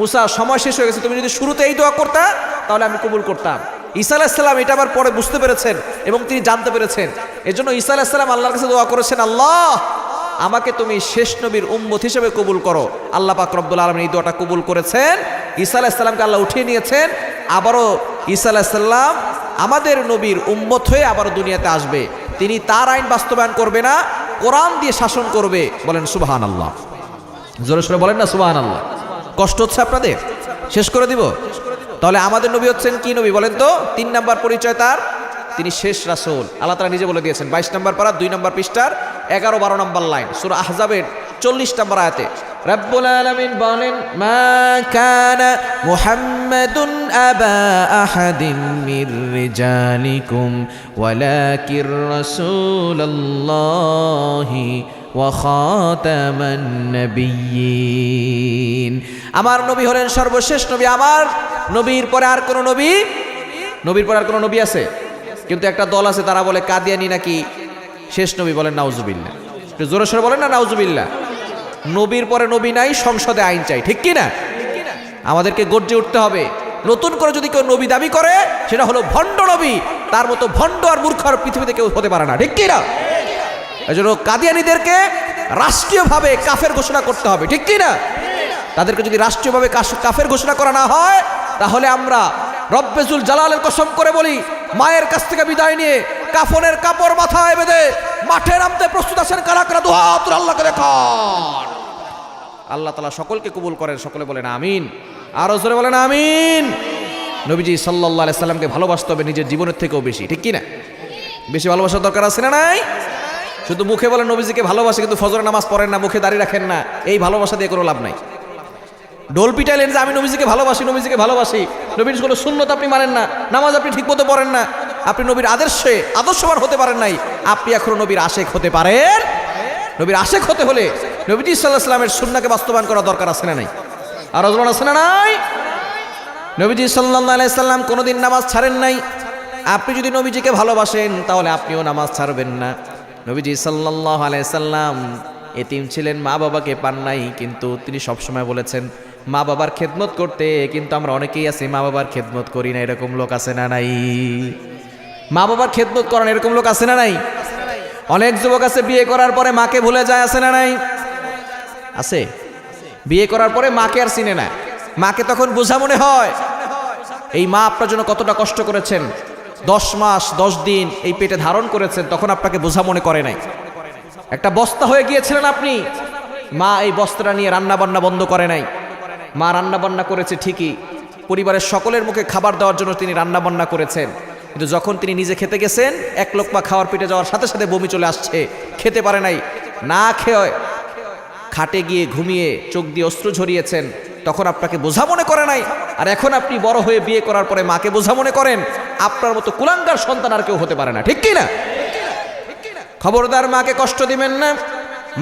মূসা সময় শেষ হয়ে গেছে, তুমি যদি শুরুতে এই দোয়া করতা তাহলে আমি কবুল করতাম। ঈসা আলাইহিস সালাম এটা আবার পরে বুঝতে পেরেছেন এবং তিনি জানতে পেরেছেন, এজন্য ঈসা আলাইহিস সালাম আল্লাহর কাছে দোয়া করেছেন, আল্লাহ আমাকে তুমি শেষ নবীর উম্মত হিসেবে কবুল করো। আল্লাহ পাক রব্বুল আলামিন এই দোয়াটা কবুল করেছেন। ঈসা আলাইহিস সালামকে আল্লাহ উঠিয়ে নিয়েছেন। আবারও ঈসা আলাইহিস সালাম আমাদের নবীর উম্মত হয়ে আবার দুনিয়াতে আসবে। তিনি তার আইন বাস্তবায়ন করবে না, কোরআন দিয়ে শাসন করবে। বলেন সুবহানাল্লাহ। জোরে সোরে বলেন না সুবহানাল্লাহ। কষ্ট হচ্ছে আপনাদের? শেষ করে দিব? তাহলে আমাদের নবী হচ্ছেন কি নবী বলেন তো? 3 নাম্বার পরিচয় তার, তিনি শেষ রাসূল। আল্লাহ তাআলা নিজে বলে দিয়েছেন 22 নম্বর পারা 2 নম্বর পৃষ্ঠার 11-12 নম্বর লাইন, সূরা আহজাবের 40 নম্বর আয়াতে রব্বুল আলামিন বলেন, মা কানা মুহাম্মাদুন আবা আহাদিন মির রিজালিকুম ওয়ালাকির রাসূলুল্লাহি ওয়া খাতামান নাবিয়্যিন। আমার নবী হলেন সর্বশেষ নবী। আমার নবীর পরে আর কোন নবীর পরে আর কোন নবী আছে? কিন্তু একটা দল আছে, তারা বলে কাদিয়ানি নাকি শেষ নবী। বলেন নাউজুবিল্লাহ। একটু জোরে সোরে বলেন না নাউজুবিল্লাহ। নবীর পরে নবী নাই, সংসদে আইন চাই, ঠিক কি না? আমাদেরকে গর্জে উঠতে হবে। নতুন করে যদি কেউ নবী দাবি করে সেটা হলো ভণ্ড নবী। তার মতো ভণ্ড আর মূর্খ আর পৃথিবীতে কেউ হতে পারে না, ঠিক কি না? এই জন্য কাদিয়ানীদেরকে রাষ্ট্রীয়ভাবে কাফের ঘোষণা করতে হবে, ঠিক কি না? তাদেরকে যদি রাষ্ট্রীয়ভাবে কাফের ঘোষণা করা না হয়, তাহলে আমরা রব্বেজুল জালালের কসম করে বলি, মায়ের কাছ থেকে বিদায় নিয়ে কাফনের কাপড় মাথায় বেঁধে মাঠে নামতে প্রস্তুত আছেন কারা কারা? দুই হাত তুলে আল্লাহকে দেখান। আল্লাহ তাআলা সকলকে কবুল করেন। সকলে বলেন আমিন। আরো জোরে বলেন আমিন। নবীজি সাল্লাল্লাহু আলাইহি সাল্লামকে ভালোবাসতে হবে নিজের জীবনের থেকেও বেশি, ঠিক কি না? বেশি ভালোবাসার দরকার আছে না নাই? শুধু মুখে বলেন নবীজিকে ভালোবাসে, কিন্তু ফজরের নামাজ পড়েন না, মুখে দাঁড়িয়ে রাখেন না, এই ভালোবাসা দিয়ে কোনো লাভ নাই। ঢোল পিটাইলেন যে আমি নবীজিকে ভালোবাসি, নবীর কোনো সুন্নত আপনি মানেন না, নামাজ আপনি ঠিক মতো পড়েন না, আপনি নবীর আদর্শবান হতে পারেন নাই, আপনি এখনো নবীর আশেক হতে পারেন। নবীর আশেক হতে হলে নবীজি সাল্লাল্লাহু আলাইহি ওয়াসাল্লামের সুন্নাহকে বাস্তবায়ন করা দরকার আছে না নাই? আর রাসূল আছে না নাই? নবীজি সাল্লাল্লাহু আলাইহি ওয়াসাল্লাম কোনোদিন নামাজ ছাড়েন নাই। আপনি যদি নবীজিকে ভালোবাসেন তাহলে আপনিও নামাজ ছাড়বেন না। নবীজি সাল্লাল্লাহু আলাইহি ওয়াসাল্লাম এতিম ছিলেন, মা বাবাকে পান নাই, কিন্তু তিনি সবসময় বলেছেন মা বাবার খেদমত করতে। কিন্তু আমরা অনেকেই আছি মা বাবার খেদমত করি না, এরকম লোক আছে না নাই? মা বাবার খেদমত করেন এরকম লোক আছে না নাই? অনেক যুবক আছে বিয়ে করার পরে মাকে ভুলে যায়, আছে না নাই? আছে। বিয়ে করার পরে মাকে আর চিনে না, মাকে তখন বোঝা মনে হয়। এই মা আপনার জন্য কতটা কষ্ট করেছেন, 10 মাস 10 দিন এই পেটে ধারণ করেছেন, তখন আপনাকে বোঝা মনে করে নাই। একটা বস্তা হয়ে গিয়েছিলেন আপনি, মা এই বস্তাটা নিয়ে রান্না বান্না বন্ধ করে নাই। মা রান্না বান্না করেছে ঠিকই, পরিবারের সকলের মুখে খাবার দেওয়ার জন্য তিনি রান্না বান্না করেছেন, কিন্তু যখন তিনি নিজে খেতে গেছেন, এক লোকমা খাওয়ার পেটে যাওয়ার সাথে সাথে বমি চলে আসছে, খেতে পারে নাই। না খেয়ে খাটে গিয়ে ঘুমিয়ে চোখ দিয়ে অশ্রু ঝরিয়েছেন, তখন আপনাকে বোঝা মনে করে নাই। আর এখন আপনি বড় হয়ে বিয়ে করার পরে মাকে বোঝা মনে করেন। আপনার মতো কুলাঙ্গার সন্তান আর কেউ হতে পারে না, ঠিক কি না? খবরদার মাকে কষ্ট দিবেন না,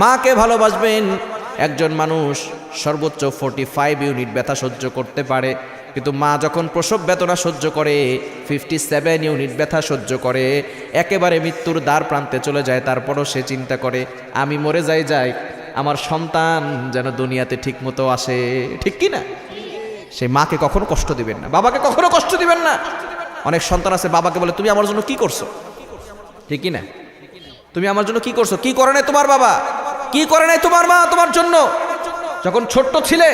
মাকে ভালোবাসবেন। একজন মানুষ সর্বোচ্চ 45 ইউনিট ব্যথা সহ্য করতে পারে, কিন্তু মা যখন প্রসব বেদনা সহ্য করে 57 ইউনিট ব্যথা সহ্য করে, একেবারে মৃত্যুর দ্বার প্রান্তে চলে যায়, তারপরও সে চিন্তা করে আমি মরে যাই আমার সন্তান যেন দুনিয়াতে ঠিক মতো আসে, ঠিক কি না? সেই মাকে কখনো কষ্ট দিবেন না, বাবাকে কখনো কষ্ট দিবেন না। অনেক সন্তান আছে বাবাকে বলে তুমি আমার জন্য কি করছো, ঠিক কি না? তুমি আমার জন্য কি করছো? কি করে নাই তোমার বাবা, কি করে নাই তোমার মা তোমার জন্য যখন ছোট্ট ছিলে?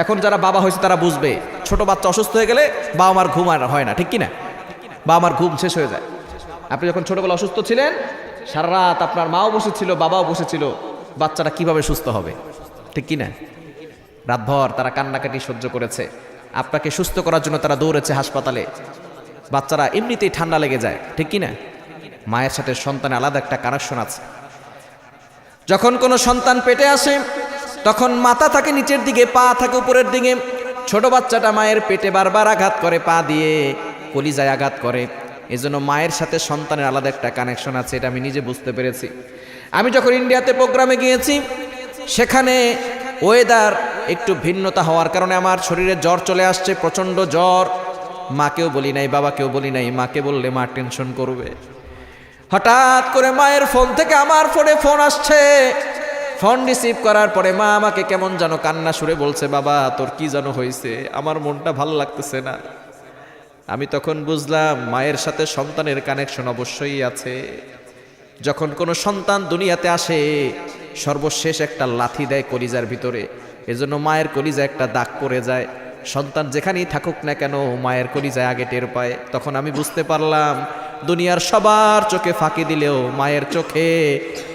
এখন যারা বাবা হয়েছে তারা বুঝবে, ছোট বাচ্চা অসুস্থ হয়ে গেলে বাবা মার ঘুম আর হয় না, ঠিক কি না? বাবা মার ঘুম শেষ হয়ে যায়। আপনি যখন ছোটবেলা অসুস্থ ছিলেন, সারা রাত আপনার মাও বসেছিল, বাবাও বসেছিল, বাচ্চাটা কিভাবে সুস্থ হবে, ঠিক কি না? রাতভর তারা কান্নাকাটি সহ্য করেছে, আপনাকে সুস্থ করার জন্য তারা দৌড়েছে হাসপাতালে। বাচ্চারা এমনিতেই ঠান্ডা লেগে যায়, ঠিক কি না? মায়ের সাথে সন্তানের আলাদা একটা কানেকশন আছে। যখন কোনো সন্তান পেটে আসে তখন মাথা থাকে নিচের দিকে, পা থাকে উপরের দিকে। ছোট বাচ্চাটা মায়ের পেটে বারবার আঘাত করে, পা দিয়ে কলিজায় আঘাত করে। এজন্য মায়ের সাথে সন্তানের আলাদা একটা কানেকশন আছে, এটা আমি নিজে বুঝতে পেরেছি। আমি যখন ইন্ডিয়াতে প্রোগ্রামে গিয়েছি, সেখানে ওয়েদার একটু ভিন্নতা হওয়ার কারণে আমার শরীরে জ্বর চলে আসছে, প্রচণ্ড জ্বর। মাকেও বলি নাই, বাবাকেও বলি নাই, মাকে বললে মা টেনশন করবে। হঠাৎ করে মায়ের ফোন থেকে আমার ফোনে ফোন আসছে। ফোন রিসিভ করার পরে মা আমাকে কেমন যেন কান্না সুরে বলছে, বাবা তোর কি যেন হয়েছে, আমার মনটা ভালো লাগতেছে না। আমি তখন বুঝলাম মায়ের সাথে সন্তানের কানেকশন অবশ্যই আছে। যখন কোনো সন্তান দুনিয়াতে আসে, সর্বশেষ একটা লাথি দেয় কলিজার ভিতরে, এজন্য মায়ের কলিজা একটা দাগ পড়ে যায়। সন্তান যেখানেই থাকুক না কেন মায়ের কলিজায় আগে টের পায়। তখন আমি বুঝতে পারলাম দুনিয়ার সবার চোখে ফাঁকি দিলেও মায়ের চোখে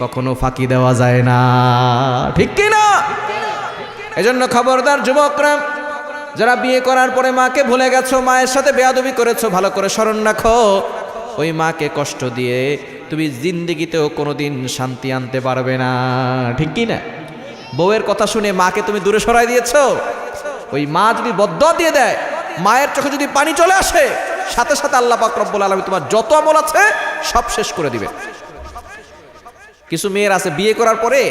কখনো ফাঁকি দেওয়া যায় না, ঠিক কি না? এজন্য খবরদার যুবকরা, যারা বিয়ে করার পরে মাকে ভুলে গেছো, মায়ের সাথে বেয়াদবি করেছো, ভালো করে স্মরণ রাখো, ওই মাকে কষ্ট দিয়ে তুমি জিন্দেগিতেও কোনোদিন শান্তি আনতে পারবে না, ঠিক কি না? বউয়ের কথা শুনে মাকে তুমি দূরে সরাই দিয়েছো, ওই মা যদি বদ্দুয়া দিয়ে দেয়, মায়ের চোখে যদি পানি চলে আসে, সাথে সাথে আল্লাহ পাক রব্বুল আলামিন তোমার যত আমল আছে সব শেষ করে দিবে। কিছু মেয়ের আছে বিয়ে করার পরে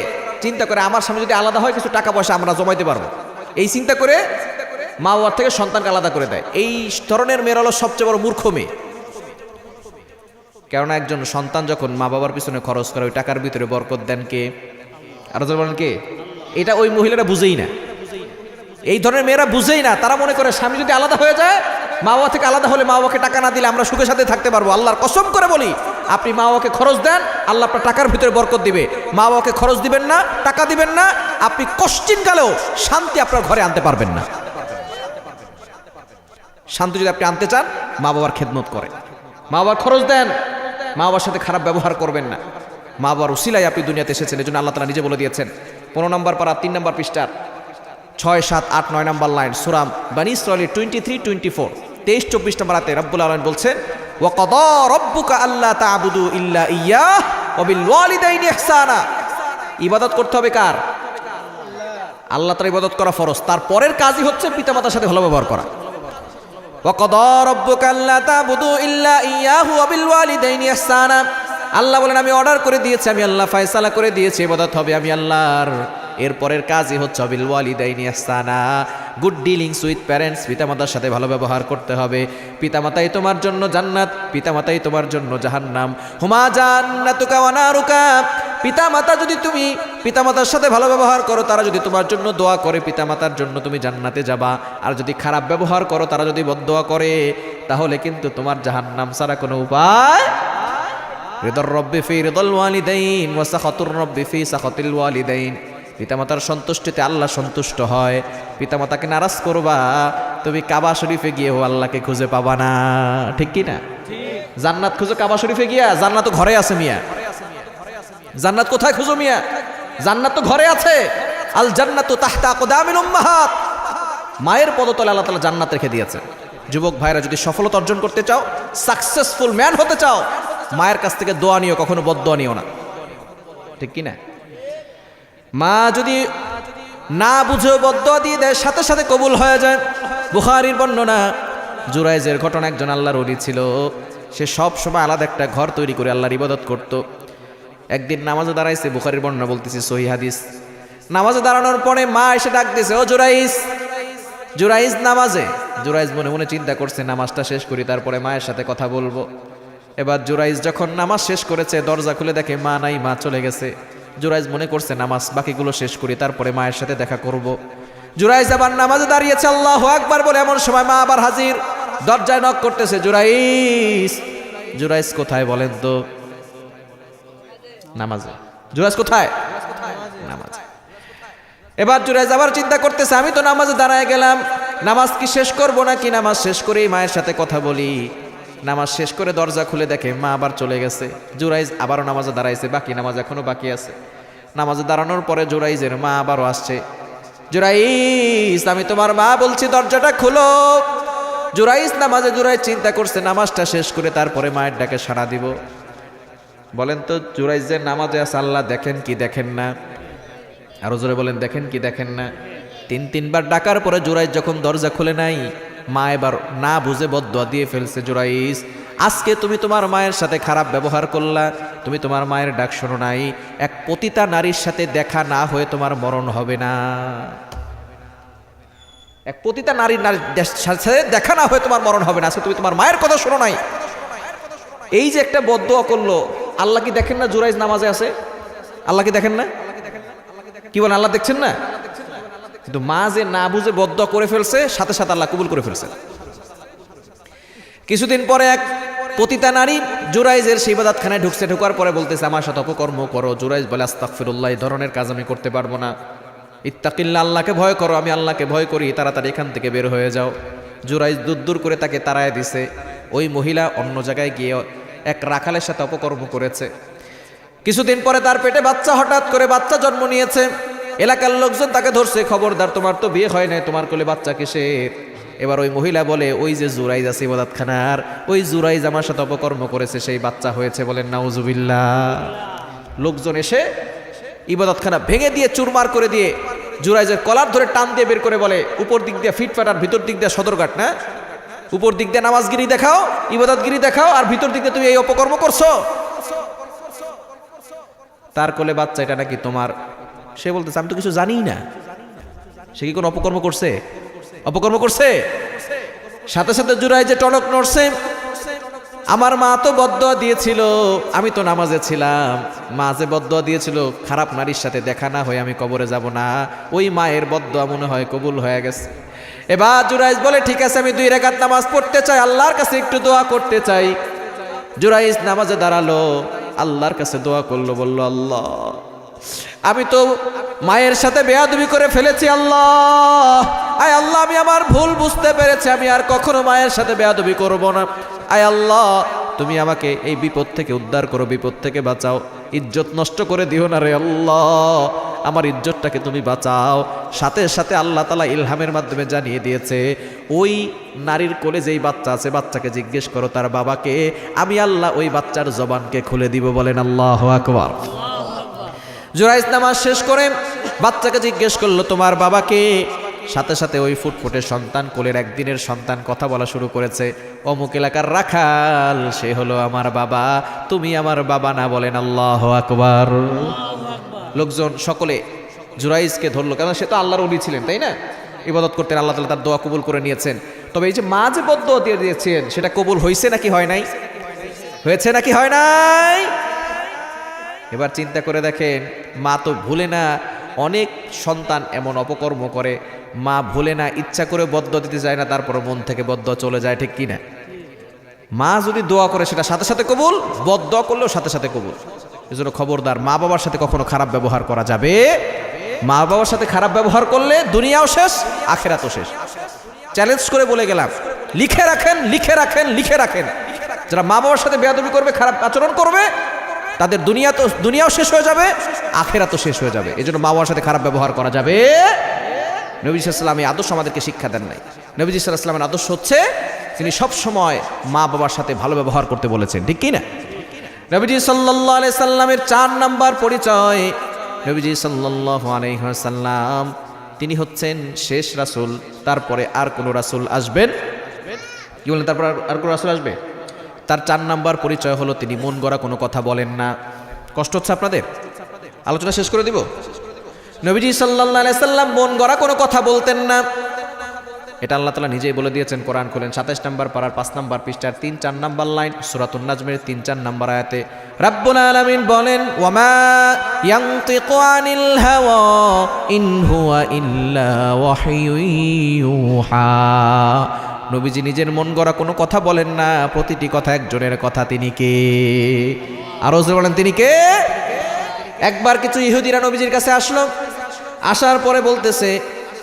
চিন্তা করে আমার সামনে যদি আলাদা হয় কিছু টাকা পয়সা আমরা জমাইতে পারবো, এই চিন্তা করে মা বাবার থেকে সন্তানকে আলাদা করে দেয়। এই ধরনের মেয়েরা হলো সবচেয়ে বড় মূর্খ মেয়ে। কেননা একজন সন্তান যখন মা বাবার পিছনে খরচ করে, ওই টাকার ভিতরে বরকত দেন কে? আর বলেন কে? এটা ওই মহিলারা বুঝেই না, এই ধরনের মেয়েরা বুঝেই না। তারা মনে করে স্বামী যদি আলাদা হয়ে যায়, মা বাবা থেকে আলাদা হলে মা বাবাকে টাকা না দিলে আমরা সুখে সাথে থাকতে পারবো। আল্লাহর কসম করে বলি, আপনি মা বাবাকে খরচ দেন, আল্লাহ আপনার টাকার ভিতরে বরকত দিবে। মা বাবাকে খরচ দিবেন না, টাকা দিবেন না, আপনি কোশ্চিনকালেও শান্তি আপনার ঘরে আনতে পারবেন না। শান্তি যদি আপনি আনতে চান, মা বাবার খেদমত করেন, মা বাবার খরচ দেন, মা বাবার সাথে খারাপ ব্যবহার করবেন না। মা বাবার উসিলায় আপনি দুনিয়াতে এসেছেন, এজন্য আল্লাহ তাআলা নিজে বলে দিয়েছেন 15 নম্বর পারা 3 নম্বর পৃষ্ঠার 6, 7, 8, 9 নম্বর লাইন, সূরা বনী ইসরাঈল 23-24, 23-24 নম্বর আয়াতে রব্বুল আলামিন বলছেন, ওয়া কাদা রাব্বুকা আল্লা তা'বুদু ইল্লা ইয়্যাহ ওয়া বিল ওয়ালিদাইনি ইহসানা। ইবাদত করতে হবে কার? আল্লাহ তাআলার ইবাদত করা ফরজ। তার পরের কাজই হচ্ছে পিতামাতার সাথে ভালো ব্যবহার করা। ওয়াকাদা রাব্বুকা আল্লা তা'বুদু ইল্লা ইয়্যাহু ওয়া বিল ওয়ালিদাইনি ইহসানা। আল্লাহ বলেন আমি অর্ডার করে দিয়েছি, আমি আল্লাহ ফয়সালা করে দিয়েছি ইবাদত হবে আমি আল্লাহর। এরপরের কাজই হচ্ছে বিল ওয়ালিদাইনি ইহসানা, গুড ডিলিংস উইথ প্যারেন্টস, পিতামাতার সাথে ভালো ব্যবহার করতে হবে। পিতামাতাই তোমার জন্য জান্নাত, পিতামাতাই তোমার জন্য জাহান্নাম। হুমা জান্নাতুকা ওয়া নারুকা, পিতামাতা যদি তুমি পিতামাতার সাথে ভালো ব্যবহার করো, তারা যদি তোমার জন্য দোয়া করে, পিতামাতার জন্য তুমি জান্নাতে যাবা। আর যদি খারাপ ব্যবহার করো, তারা যদি বদদোয়া করে, তাহলে কিন্তু তোমার জাহান্নাম ছাড়া কোনো উপায়। রিদার রব্বি ফি রিদাল ওয়ালিদাইন ওয়া সাখাতুর রব্বি ফি সাখাতিল ওয়ালিদাইন, পিতামাতার সন্তুষ্টিতে আল্লাহ সন্তুষ্ট হয়। পিতামাতাকে নারাজ করবা, তুমি কাবা শরীফে গিয়েও আল্লাহকে খুঁজে পাবা না, ঠিক কি না? জান্নাত খুঁজো কাবা শরীফে গিয়া, জান্নাত তো ঘরে আছে মিয়া। জান্নাত কোথায় খুঁজো মিয়া? জান্নাত তো ঘরে আছে। আল জান্নাতু তাহতা আকদামিল উম্মাহাত, মায়ের পদতলে আল্লাহ তাআলা জান্নাত রেখে দিয়েছে। যুবক ভাইরা যদি সফলতা অর্জন করতে চাও, সাকসেসফুল ম্যান হতে চাও, মায়ের কাছ থেকে দোয়া নিও, কখনো বদদোয়া নিও না, ঠিক কি না? মা যদি না বুঝে বদদোয়া দিয়ে দেয়, সাথে সাথে কবুল হয়ে যায়। বুখারীর বর্ণনা, জুরাইজের ঘটনা, একজন আল্লাহর ওলি ছিল, সে সব সময় আলাদা একটা ঘর তৈরি করে আল্লাহর ইবাদত করত। একদিন নামাজে দাঁড়াইছে, বুখারীর বর্ণনা বলতেছি, সহিহ হাদিস। নামাজে দাঁড়ানোর পরে মা এসে ডাক দিয়েছে, ও জুরাইজ। জুরাইজ নামাজে, জুরাইজ মনে মনে চিন্তা করছে নামাজটা শেষ করি, তারপরে মায়ের সাথে কথা বলবো। এবার জুরাইজ যখন নামাজ শেষ করেছে, দরজা খুলে দেখে মা নাই, মা চলে গেছে। জুরাইজ মনে করছে নামাজ বাকিগুলো শেষ করি, তারপরে মায়ের সাথে দেখা করব। জুরাইজ আবার নামাজে দাঁড়িয়েছে, আল্লাহু আকবার বলে, এমন সময় মা আবার হাজির, দরজায় নক করতেছে, জুরাইজ। জুরাইজ কোথায় বলেন তো? নামাজে। জুরাইজ কোথায়? নামাজে। এবার জুরাইজ আবার চিন্তা করতেছে, আমি তো নামাজে দাঁড়ায় গেলাম, নামাজ কি শেষ করব নাকি নামাজ শেষ করেই মায়ের সাথে কথা বলি। নামাজ শেষ করে দরজা খুলে দেখে মা আবার চলে গেছে। জুরাইজ আবারও নামাজে দাঁড়াইছে, বাকি নামাজ এখনো বাকি আছে। নামাজে দাঁড়ানোর পরে জুরাইজের মা আবারও আসছে, জুরাইজ আমি তোমার মা বলছি, দরজাটা খুলো। জুরাইজ নামাজে, জুরাইজ চিন্তা করছে নামাজটা শেষ করে তারপরে মায়ের ডাকে সাড়া দিব। বলেন তো জুরাইজের নামাজে আছে, আল্লাহ দেখেন কি দেখেন না? আরো জোরে বলেন, দেখেন কি দেখেন না? তিনবার ডাকার পরে জুরাইজ যখন দরজা খুলে নাই, মা এবার না বুঝে বদদোয়া দিয়ে ফেলছে, জুরাইজ আজকে তুমি তোমার মায়ের সাথে খারাপ ব্যবহার করলা, তুমি তোমার মায়ের ডাক শোনো নাই, এক পতিতা নারীর সাথে দেখা না হয়ে তোমার মরণ হবে না। এক পতিতা নারীর সাথে দেখা না হয়ে তোমার মরণ হবে না, আজকে তুমি তোমার মায়ের কথা শোনো নাই। এই যে একটা বদদোয়া করলো, আল্লাহ কি দেখেন না জুরাইজ নামাজে আছে? আল্লাহ কি দেখেন না? কি বলেন, আল্লাহ দেখছেন না? কিন্তু মা যে না বুঝে বদদোয়া করে ফেলছে, সাথে সাথে আল্লাহ কবুল করে ফেলছে। কিছুদিন পরে এক পতিতা নারী জুরাইজের সেই ইবাদতখানায় ঢুকছে, ঢোকার পরে বলতেছে আমার সাথে অপকর্ম করো। জুরাইজ বলে আস্তাগফিরুল্লাহ, এই ধরনের কাজ আমি করতে পারবো না। ইত্তাকিল্লাহ, আল্লাহকে ভয় করো, আমি আল্লাহকে ভয় করি, তাড়াতাড়ি এখান থেকে বের হয়ে যাও। জুরাইজ দূর করে তাকে তাড়ায় দিছে। ওই মহিলা অন্য জায়গায় গিয়ে এক রাখালের সাথে অপকর্ম করেছে। কিছুদিন পরে তার পেটে বাচ্চা, হঠাৎ করে বাচ্চা জন্ম নিয়েছে। এলাকার লোকজন তাকে ধরছে, খবরদার তোমার তো বিয়ে হয় নাই, তোমার কোলে বাচ্চা কিসের? এবার ওই মহিলা বলে, ওই যে জুরাইজ আছে ইবাদতখানার, ওই জুরাইজ আমার সাথে অপকর্ম করেছে, সেই বাচ্চা হয়েছে। বলেন নাউজুবিল্লাহ। লোকজন এসে ইবাদতখানা ভেঙে দিয়ে চুরমার করে দিয়ে জুরাইজের কলার ধরে টান দিয়ে বের করে বলে, উপর দিক দিয়ে ফিটফাট আর ভিতর দিক দিয়ে সদরঘাট না, উপর দিক দিয়ে নামাজগিরি দেখাও, ইবাদতগিরি দেখাও, আর ভিতর দিক দিয়ে তুমি এই অপকর্ম করছো। তার কোলে বাচ্চা, এটা নাকি তোমার? সে বলতেছে আমি তো কিছু জানি না। সে কি কোনো অপকর্ম করছে? অপকর্ম করছে? সাথে সাথে জুরাইজে টনক নড়ছে। আমার মা তো বদদোয়া দিয়েছিল, আমি তো নামাজে ছিলাম, মা যে বদদোয়া দিয়েছিল খারাপ নারীর সাথে দেখা না হয়ে আমি কবরে যাব না, ওই মায়ের বদদোয়া মনে হয় কবুল হয়ে গেছে। এবার জুরাইজ বলে ঠিক আছে, আমি 2 রাকাত নামাজ পড়তে চাই, আল্লাহর কাছে একটু দোয়া করতে চাই। জুরাইজ নামাজে দাঁড়ালো, আল্লাহর কাছে দোয়া করলো, বলল আল্লাহ আমি তো মায়ের সাথে বেয়াদবি করে ফেলেছি, আল্লাহ আয় আল্লাহ আমি আমার ভুল বুঝতে পেরেছি, আমি আর কখনো মায়ের সাথে বেয়াদবি করব না। আয় আল্লাহ তুমি আমাকে এই বিপদ থেকে উদ্ধার করো, বিপদ থেকে বাঁচাও, ইজ্জত নষ্ট করে দিও না রে আল্লাহ, আমার ইজ্জতটাকে তুমি বাঁচাও। সাথে সাথে আল্লাহ তাআলা ইলহামের মাধ্যমে জানিয়ে দিয়েছে, ওই নারীর কোলে যেই বাচ্চা আছে, বাচ্চাকে জিজ্ঞেস করো তার বাবাকে, আমি আল্লাহ ওই বাচ্চার জবানকে খুলে দিব। বলেন আল্লাহু আকবার। জুরাইজ নামাজ শেষ করে বাচ্চাকে জিজ্ঞেস করলো তোমার বাবাকে? সাথে সাথে ওই ফুটফুটে সন্তান, কোলের একদিনের সন্তান কথা বলা শুরু করেছে, অমুক এলাকার রাখাল, সে হলো আমার বাবা, তুমি আমার বাবা না, বলেন আল্লাহু আকবার। লোকজন সকলে জুরাইজকে ধরলো, কারণ সে তো আল্লাহর ওলি ছিলেন, তাই না? ইবাদত করতেন, আল্লাহ তাআলা তার দোয়া কবুল করে নিয়েছেন। তবে এই যে মা যে বদদুয়া দিয়ে দিয়েছেন, সেটা কবুল হয়েছে নাকি হয় নাই? হয়েছে নাকি হয় নাই? এবার চিন্তা করে দেখেন, মা তো ভুলে না, অনেক সন্তান এমন অপকর্ম করে, মা ভুলে না, ইচ্ছা করে বদদুয়া দিতে যায় না, তারপর মন থেকে বদদুয়া চলে যায়, ঠিক কি না? মা যদি দোয়া করে সেটা সাথে সাথে কবুল, বদদুয়া করলেও সাথে সাথে কবুল। এজন্য খবরদার, মা বাবার সাথে কখনো খারাপ ব্যবহার করা যাবে। মা বাবার সাথে খারাপ ব্যবহার করলে দুনিয়াও শেষ, আখিরাতও শেষ। চ্যালেঞ্জ করে বলে গেলাম, লিখে রাখেন, লিখে রাখেন, লিখে রাখেন। যারা মা বাবার সাথে বেয়াদবি করবে, খারাপ আচরণ করবে, তাদের দুনিয়াও শেষ হয়ে যাবে, আখিরাতও শেষ হয়ে যাবে। এজন্য মা বাবার সাথে খারাপ ব্যবহার করা যাবে। নবী সাল্লাল্লাহু আলাইহি ওয়াসাল্লাম এই আদর্শ আমাদেরকে শিক্ষা দেন নাই। নবী সাল্লাল্লাহু আলাইহি ওয়াসাল্লামের আদর্শ হচ্ছে, তিনি সব সময় মা বাবার সাথে ভালো ব্যবহার করতে বলেছেন, ঠিক কি না? নবীজি সাল্লাল্লাহু আলাইহি সাল্লামের 4 নাম্বার পরিচয়, নবীজি সাল্লাল্লাহু আলাইহি ওয়াসাল্লাম তিনি হচ্ছেন শেষ রাসূল, তারপরে আর কোনো রাসূল আসবেন, কি বলেন, তারপর আর কোনো রাসূল আসবে? তার 4 নাম্বার পরিচয় হলো তিনি মন গড়া কোনো কথা বলেন না। কষ্ট হচ্ছে আপনাদের? আলোচনা শেষ করে দিব। নবীজি সাল্লাল্লাহু আলাইহি সাল্লাম মন গড়া কোনো কথা বলতেন না। এটা আল্লাহ তাআলা নিজেই বলে দিয়েছেন, কোরআন খুলেন 27 নম্বর পারার 5 নম্বর পৃষ্ঠার 3-4 নম্বর লাইন, সূরাতুন নাজমের 3-4 নম্বর আয়াতে রাব্বুল আলামিন বলেন, ওয়ামা ইয়ানতিকু আনিল হাওয়া ইন হুয়া ইল্লা ওয়াহয়ুন ইউহা। নবীজি নিজের মন গড়া কোনো কথা বলেন না, প্রতিটি কথা একজনের কথা। তিনি কে? আরো জোরে বলেন, তিনি কে? একবার কিছু ইহুদিরা নবীজির কাছে আসলো, আসার পরে বলতেছে,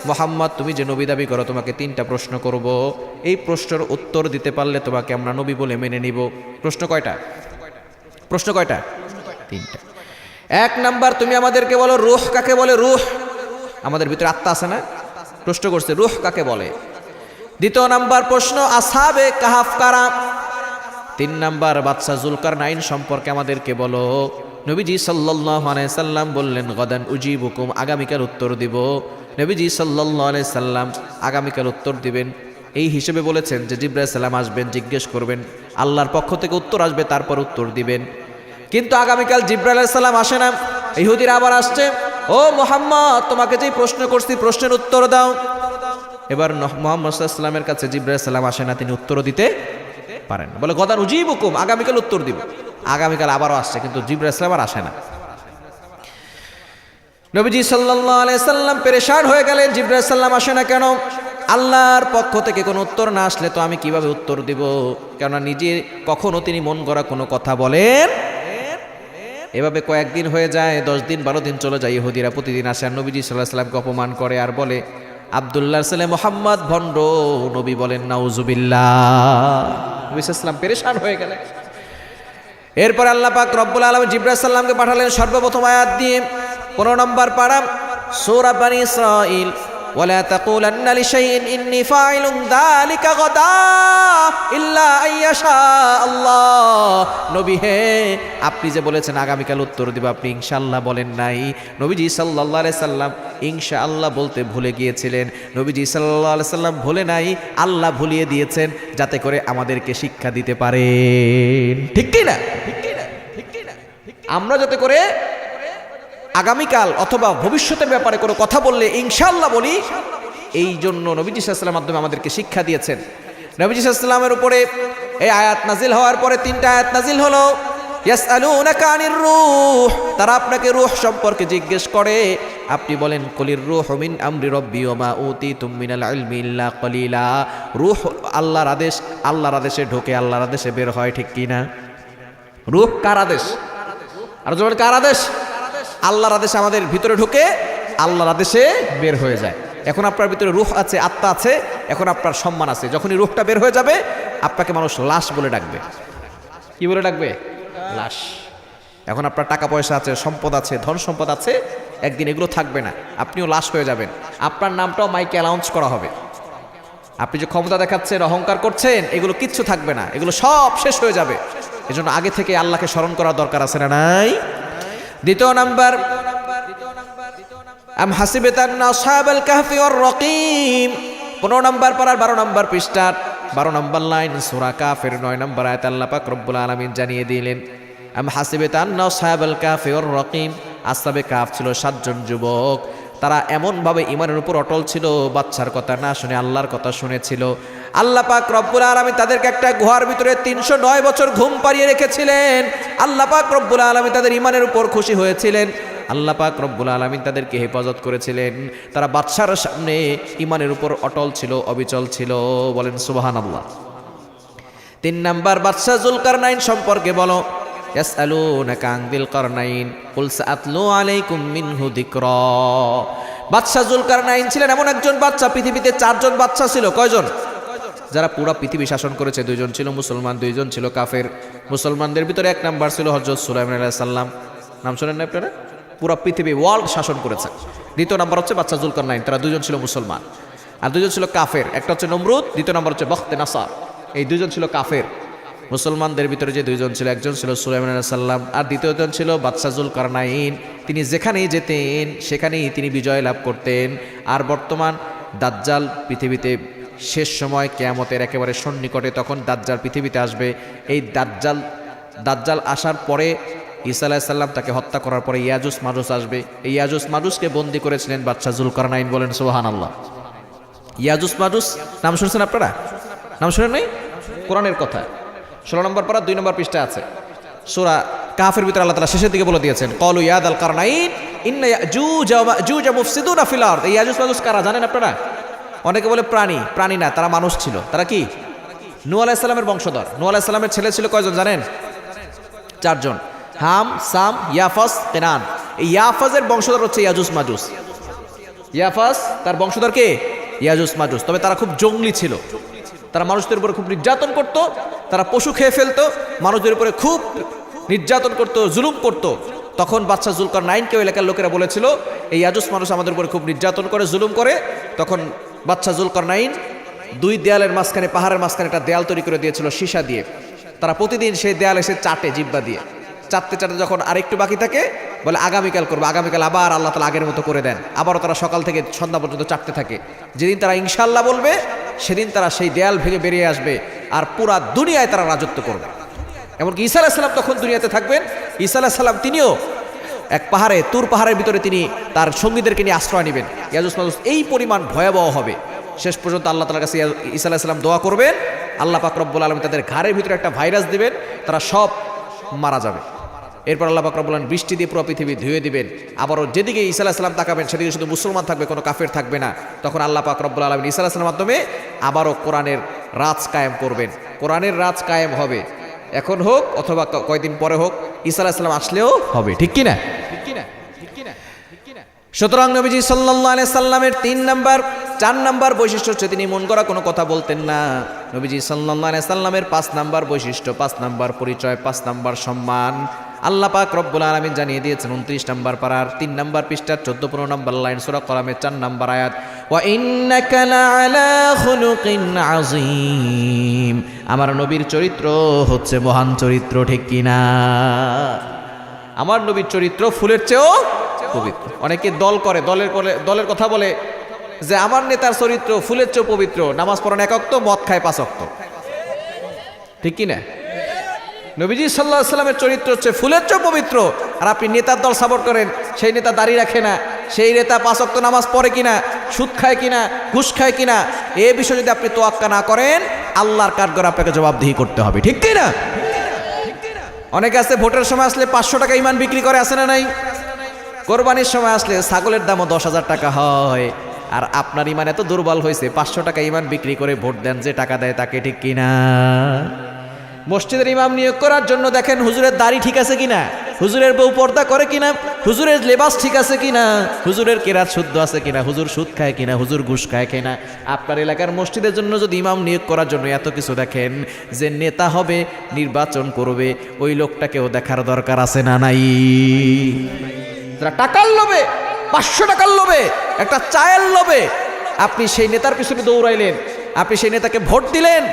মুহাম্মদ তুমি যে নবী দাবি করো, তোমাকে 3টা প্রশ্ন করব, এই প্রশ্নের উত্তর দিতে পারলে তোমাকে আমরা নবী বলে মেনে নিব। প্রশ্ন কয়টা? প্রশ্ন কয়টা? 3টা। 1 নাম্বার, তুমি আমাদেরকে বলো রূহ কাকে বলে? রূহ, আমাদের ভিতরে আত্মা আছে না? প্রশ্ন করছে রূহ কাকে বলে। 2 নাম্বার প্রশ্ন, আসহাবে কাহাফ কারা। 3 নাম্বার, বাদশা জুলকারনাইন সম্পর্কে আমাদেরকে বলো। নবীজি সাল্লাল্লাহু আলাইহি সাল্লাম বললেন, গাদান উজিবুকুম, আগামীকাল উত্তর দিব। নবীজি সাল্লাল্লাহু আলাইহি সাল্লাম আগামীকাল উত্তর দিবেন, এই হিসেবে বলেছেন যে জিবরাইল সালাম আসবেন, জিজ্ঞেস করবেন, আল্লাহর পক্ষ থেকে উত্তর আসবে, তারপর উত্তর দিবেন। কিন্তু আগামীকাল জিবরাইল সালাম আসে না, ইহুদিরা আবার আসছে, ও মুহাম্মদ তোমাকে যেই প্রশ্ন করছি প্রশ্নের উত্তর দাও। এবার মুহাম্মদ সাল্লাল্লাহু আলাইহি সাল্লামের কাছে জিবরাইল সালাম আসে না, তিনি উত্তরও দিতে পারেন। বলে গাদান উজিবুকুম, আগামীকাল উত্তর দিব। আগামীকাল আবারও আসছে, কিন্তু জিবরাইল সালাম আর আসে না। নবীজি সাল্লাল্লাহু আলাইহি সাল্লাম পেরেশান হয়ে গেলেন, জিবরাইল সালাম আসে না কেন? আল্লাহর পক্ষ থেকে কোনো উত্তর না আসলে তো আমি কিভাবে উত্তর দিব? কেননা নিজে কখনো তিনি মন গড়া কোনো কথা বলেন। এভাবে কয়েকদিন হয়ে যায়, 10 দিন 12 দিন চলে যায়, ইহুদিরা প্রতিদিন আসে আর নবীজি সাল্লাল্লাহু আলাইহি সাল্লামকে অপমান করে আর বলে, আব্দুল্লাহর ছেলে মুহাম্মদ ভণ্ড। নবী বলেন, নাউজুবিল্লাহ। নবী সাল্লাল্লাহু আলাইহি সাল্লাম পেরেশান হয়ে গেলেন। এরপর আল্লাহ পাক রব্বুল আলামিন জিবরাইল সাল্লামকে পাঠালেন সর্বপ্রথম আয়াত দিয়ে, 15 নম্বর পারা, সূরা বনী ইসরাঈল, ওয়ালা তাকুলান্না লিশাইইন ইন্নী ফাইলুন যালিকা গাদা ইল্লা আইয়াশা আল্লাহ। নবী হে, আপনি যে বলেছেন আগামীকাল উত্তর দিব, আপনি ইনশাআল্লাহ বলেন নাই। নবীজি সাল্লাল্লাহু আলাইহি সাল্লাম ইনশাআল্লাহ বলতে ভুলে গিয়েছিলেন। নবীজি সাল্লাল্লাহু আলাইহি সাল্লাম ভুলে নাই, আল্লাহ ভুলিয়ে দিয়েছেন যাতে করে আমাদেরকে শিক্ষা দিতে পারেন, ঠিক কি না? আমরা যাতে করে আগামীকাল অথবা ভবিষ্যতের ব্যাপারে কোনো কথা বললে ইনশাআল্লাহ বলি, এই জন্য নবীজি সাল্লাল্লাহু আলাইহি ওয়াসাল্লামের মাধ্যমে আমাদেরকে শিক্ষা দিয়েছেন। নবীজি সাল্লাল্লাহু আলাইহি ওয়াসাল্লামের উপরে এই আয়াত নাজিল হওয়ার পরে 3টা আয়াত নাজিল হলো। ইয়াসআলুনাকা আনির রূহ, তারা আপনাকে রূহ সম্পর্কে জিজ্ঞেস করে, আপনি বলেন কুলির রূহু মিন আমরি রাব্বি ওয়া মা উতিতুম মিনাল ইলমি ইল্লা কলিলা। রূহ আল্লাহর আদেশ, আল্লাহর আদেশে ঢোকে, আল্লাহর আদেশে বের হয়, ঠিক কি না? রূহ কার আদেশ? আর যখন কার আদেশ? আল্লাহর আদেশে আমাদের ভিতরে ঢোকে, আল্লাহর আদেশে বের হয়ে যায়। এখন আপনার ভিতরে রূহ আছে, আত্মা আছে, এখন আপনার সম্মান আছে। যখনই রূহটা বের হয়ে যাবে, আপনাকে মানুষ লাশ বলে ডাকবে। কি বলে ডাকবে? লাশ। এখন আপনার টাকা পয়সা আছে, সম্পদ আছে, ধন সম্পদ আছে, একদিন এগুলো থাকবে না, আপনিও লাশ হয়ে যাবেন। আপনার নামটাও মাইকে অ্যানাউন্স করা হবে। আপনি যে ক্ষমতা দেখাচ্ছেন, অহংকার করছেন, এগুলো কিচ্ছু থাকবে না, এগুলো সব শেষ হয়ে যাবে। এজন্য আগে থেকে আল্লাহকে স্মরণ করার দরকার আছে না নাই? 2 নাম্বার, আম হাসিবাতান্না আসহাবাল কাহফি ওয়ার রাকিম 15 নম্বর পারার 12 নম্বর পৃষ্ঠার 12 নম্বর লাইন সূরা কাফের 9 নম্বর আয়াত আল্লাহ পাক রব্বুল আলামিন জানিয়ে দিলেন আম হাসিবাতান্না আসহাবাল কাহফি ওয়ার রাকিম আসহাবে কাহফ ছিল 7 জন যুবক তারা এমনভাবে ঈমানের উপর অটল ছিল বাচ্চার কথা না শুনে আল্লাহর কথা শুনেছিল আল্লাহ পাক রব্বুল আলামিন তাদেরকে একটা গুহার ভিতরে 309 বছর ঘুম পাড়িয়ে রেখেছিলেন আল্লাহ পাক রব্বুল আলামিন তাদের ঈমানের উপর খুশি হয়েছিলেন আল্লাহ পাক রব্বুল আলামিন তাদেরকে হেফাজত করেছিলেন তারা বাদশার সামনে ঈমানের উপর অটল ছিল অবিচল ছিল বলেন সুবহানাল্লাহ 3 নাম্বার বাদশা যুলকারনাইন সম্পর্কে বলো ইয়াসআলুনাকা আন যুলকারনাইন কুল সাআতলু আলাইকুম মিনহু যিকরা বাদশা যুলকারনাইন ছিলেন এমন একজন বাদশা পৃথিবীতে 4 জন বাদশা ছিল কয়জন যারা পুরো পৃথিবী শাসন করেছে 2 জন ছিল মুসলমান 2 জন ছিল কাফের মুসলমানদের ভিতরে 1 নাম্বার ছিল হযরত সুলাইমান আলাইহিস সালাম নাম শুনেন না আপনারা পুরো পৃথিবী ওয়ার্ল্ড শাসন করেছে দ্বিতীয় নাম্বার হচ্ছে বাদশা যুলকারনাইন তারা 2 জন ছিল মুসলমান আর 2 জন ছিল কাফের একটা হচ্ছে নমরুদ দ্বিতীয় নাম্বার হচ্ছে বখতে নাসার এই 2 জন ছিল কাফের মুসলমানদের ভিতরে যে 2 জন ছিল একজন ছিল সুলাইমান আলাইহিস সালাম আর দ্বিতীয়জন ছিল বাদশা যুলকারনাইন তিনি যেখানেই যেতেন সেখানেই তিনি বিজয় লাভ করতেন আর বর্তমান দাজ্জাল পৃথিবীতে শেষ সময় কিয়ামতের একেবারে সন্নিকটে তখন দাজ্জাল পৃথিবীতে আসবে এই দাজ্জাল আসার পরে ঈসা আলাইহিস সালাম তাকে হত্যা করার পরে ইয়াজুজ মাজুজ আসবে এই ইয়াজুজ মাজুজকে বন্দী করেছিলেন বাদশা যুলকারনাইন বলেন সুবহানাল্লাহ ইয়াজুজ মাজুজ নাম শুনছেন আপনারা নাম শুনেন নাই কোরআনের কথা 16 নম্বর পারা 2 নম্বর পৃষ্ঠা আছে সূরা কাফের ভিতরে আল্লাহ তাআলা শেষের দিকে বলে দিয়েছেন ক্বালু ইয়া দাল কারনাইন ইন্না ইয়াজুজ ওয়া মাজুজ মুফসিদুনা ফিল আরদ এই ইয়াজুজ মাজুজ কারা জানেন আপনারা অনেকে বলে প্রাণী না তারা মানুষ ছিল তারা কি নূহ আলাইহিস সালামের বংশধর নূহ আলাইহিস সালামের ছেলে ছিল কয়জন জানেন 4 জন হাম সাম ইয়াফাস কেনান এই ইয়াফাজের বংশধর হচ্ছে ইয়াজুজ মাজুজ ইয়াফাস তার বংশধর কে ইয়াজুজ মাজুজ তবে তারা খুব জঙ্গলি ছিল তারা মানুষদের উপরে খুব নির্যাতন করত তারা পশু খেয়ে ফেলতো মানুষদের উপরে খুব নির্যাতন করত জুলুম করত তখন বাদশা যুলকারনাইনকে এলাকার লোকেরা বলেছিল এই ইয়াজুজ মানুষ আমাদের উপরে খুব নির্যাতন করে জুলুম করে তখন বাদশা যুলকারনাইন 2 দেয়ালের মাঝখানে পাহাড়ের মাঝখানে একটা দেয়াল তৈরি করে দিয়েছিল সীসা দিয়ে তারা প্রতিদিন সেই দেয়াল এসে চাটে জিব্বা দিয়ে চাটতে যখন আরেকটু বাকি থাকে বলে আগামীকাল করবো আগামীকাল আবার আল্লাহ তাআলা আগের মতো করে দেন আবারও তারা সকাল থেকে সন্ধ্যা পর্যন্ত চাটতে থাকে যেদিন তারা ইনশাআল্লাহ বলবে সেদিন তারা সেই দেয়াল ভেঙে বেরিয়ে আসবে আর পুরা দুনিয়ায় তারা রাজত্ব করবে এমনকি ঈসা আলাইহিস সালাম তখন দুনিয়াতে থাকবেন ঈসা আলাইহিস সালাম তিনিও এক পাহাড়ে তুর পাহাড়ের ভিতরে তিনি তার সঙ্গীদেরকে নিয়ে আশ্রয় নেবেন ইয়াজুজ মাজুজ এই পরিমাণ ভয়াবহ হবে শেষ পর্যন্ত আল্লাহ তাআলার কাছে ঈসা আলাইহিস সালাম দোয়া করবেন আল্লাহ পাক রব্বুল আলামিন তাদের ঘাড়ের ভিতরে একটা ভাইরাস দিবেন তারা সব মারা যাবে এরপর আল্লাহ পাক রব্বুল আলামিন বৃষ্টি দিয়ে পুরো পৃথিবী ধুয়ে দিবেন আবারও যেদিকে ঈসা আলাইহিস সালাম তাকাবেন সেদিকে শুধু মুসলমান থাকবে কোনো কাফের থাকবে না তখন আল্লাহ পাক রব্বুল আলামিন ঈসা আলাইহিস সালামের মাধ্যমে আবারও কোরআনের রাজ কায়েম করবেন কোরআনের রাজ কায়েম হবে এখন হোক অথবা কয়েকদিন পরে হোক ঈসা আলাইহিস সালাম আসলেও হবে ঠিক কি না সুতরাং নবীজি সাল্লাল্লাহু আলাইহি সাল্লামের 4 নাম্বার বৈশিষ্ট্য হচ্ছে তিনি মন গড়া কোনো কথা বলতেন না নবীজি সাল্লাল্লাহু আলাইহি সাল্লামের 5 নাম্বার বৈশিষ্ট্য 5 নাম্বার পরিচয় 5 নাম্বার সম্মান আল্লাহ পাক রব্বুল আলামিন জানিয়ে দিয়েছেন 29 নাম্বার পারার 3 নাম্বার পৃষ্ঠার 14-15 নাম্বার লাইন সূরা কলামের 4 নাম্বার আয়াত ওয়া ইন্নাকা লাআলা খুলুকিন আযীম আমার নবীর চরিত্র হচ্ছে মহান চরিত্র ঠিক কি না আমার নবীর চরিত্র ফুলের চেয়েও পবিত্র অনেকে দলের কথা বলে যে আমার নেতার চরিত্র ফুলের চেয়েও পবিত্র নামাজ পড়েন 1 ওয়াক্ত মদ খায় 5 ওয়াক্ত ঠিক কি না নবীজি সাল্লাল্লাহু আলাইহি সাল্লামের চরিত্র হচ্ছে ফুলের চেয়েও পবিত্র আর আপনি নেতার দল সাপোর্ট করেন সেই নেতা দাড়ি রাখে না সেই নেতা 5 ওয়াক্ত নামাজ পড়ে কিনা সুদ খায় কিনা ঘুষ খায় কিনা এই বিষয়ে যদি আপনি তোয়াক্কা না করেন আল্লাহর কাঠগড়ায় আপনাকে জবাবদিহি করতে হবে ঠিক কি না অনেকে আছে ভোটের সময় আসলে 500 টাকা ঈমান বিক্রি করে আসে না নাই কোরবানির সময় আসলে ছাগলের দামও 10,000 টাকা হয় আর আপনার ঈমান এত দুর্বল হয়েছে 500 টাকা ঈমান বিক্রি করে ভোট দেন যে টাকা দেয় তাকে ঠিক কিনা মসজিদের ইমাম নিয়োগ করার জন্য দেখেন হুজুরের দাড়ি ঠিক আছে কিনা হুজুরের বউ পর্দা করে কিনা হুজুরের লেবাস ঠিক আছে কিনা হুজুরের কেরাত শুদ্ধ আছে কিনা হুজুর সুদ খায় কিনা হুজুর ঘুষ খায় কিনা আপনার এলাকার মসজিদের জন্য যদি ইমাম নিয়োগ করার জন্য এত কিছু দেখেন যে নেতা হবে নির্বাচন করবে ওই লোকটাকেও দেখার দরকার আছে না নাই যারা টাকার লোভে 500 টাকার লোভে একটা চায়ের লোভে আপনি সেই নেতার পিছনে দৌড়াইলেন আপনি সেই নেতাকে ভোট দিলেন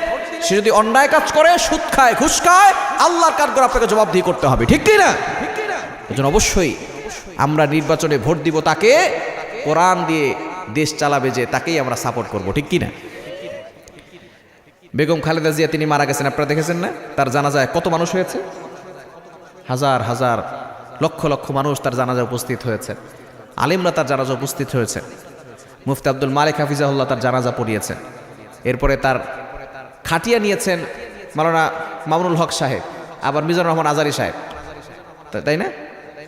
সে যদি অন্যায় কাজ করে সুদ খায় ঘুষ খায় আল্লাহর কাঠগড়ায় আপনাকে জবাবদিহি করতে হবে ঠিক কি না এজন্য অবশ্যই আমরা নির্বাচনে ভোট দিব তাকে কোরআন দিয়ে দেশ চালাবে যে তাকেই আমরা সাপোর্ট করব, ঠিক কি না? বেগম খালেদা জিয়া তিনি মারা গেছেন, আপনারা দেখেছেন না? তার জানাজায় কত মানুষ হয়েছে? হাজার হাজার লক্ষ লক্ষ মানুষ তার জানাজায় উপস্থিত হয়েছেন। আলিমরা তার জানাজা উপস্থিত হয়েছেন। মুফতি আব্দুল মালিক হাফিজাহুল্লাহ তার জানাজা পড়িয়েছেন। এরপরে তার খাটিয়া নিয়েছেন মাওলানা মামুনুল হক সাহেব, আবার মিজানুর রহমান আজারি সাহেব, তাই না?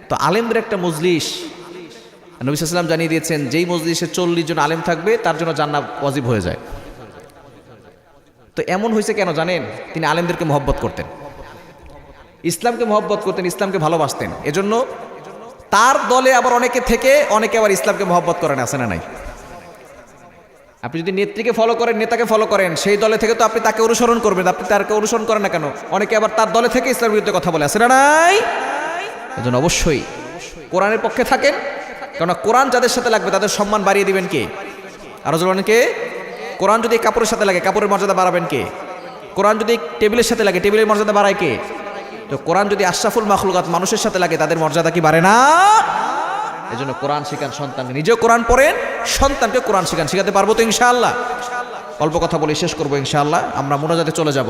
তো আলেমদের একটা মজলিস নবী সাল্লাল্লাহু আলাইহি ওয়াসাল্লাম জানিয়ে দিয়েছেন, যেই মজলিসে 40 জন আলেম থাকবে তার জন্য জান্নাত ওয়াজিব হয়ে যায়। তো এমন হয়েছে কেন জানেন? তিনি আলেমদেরকে মহব্বত করতেন, ইসলামকে মহব্বত করতেন, ইসলামকে ভালোবাসতেন। এজন্য তার দলে আবার অনেকে থেকে অনেকে আবার ইসলামকে মহব্বত করেন, আছে না নাই? আপনি যদি নেত্রীকে ফলো করেন, নেতাকে ফলো করেন, সেই দলে থেকে তো আপনি তাকে অনুসরণ করবেন। আপনি তাকে অনুসরণ করেন না কেন? অনেকে আবার তার দলে থেকে ইসলামের বিরুদ্ধে কথা বলে, আছে না নাই? এজন্য অবশ্যই কোরআনের পক্ষে থাকেন, কারণ কোরআন যাদের সাথে লাগবে তাদের সম্মান বাড়িয়ে দিবেন কে? আরো বলেন কে? কোরআন যদি কাপড়ের সাথে লাগে কাপড়ের মর্যাদা বাড়াবেন কে? কোরআন যদি টেবিলের সাথে লাগে টেবিলের মর্যাদা বাড়ায় কে? তো কোরআন যদি আশরাফুল মাখলুকাত মানুষের সাথে লাগে তাদের মর্যাদা কি বাড়ে না? এজন্য কোরআন শিখান সন্তানকে, নিজেও কোরআন পড়েন, সন্তানকে কোরআন শিখান। শিখাতে পারবো তো ইনশাআল্লাহ? অল্প কথা বলে শেষ করবো ইনশাআল্লাহ। আমরা মোনাজাতে চলে যাব।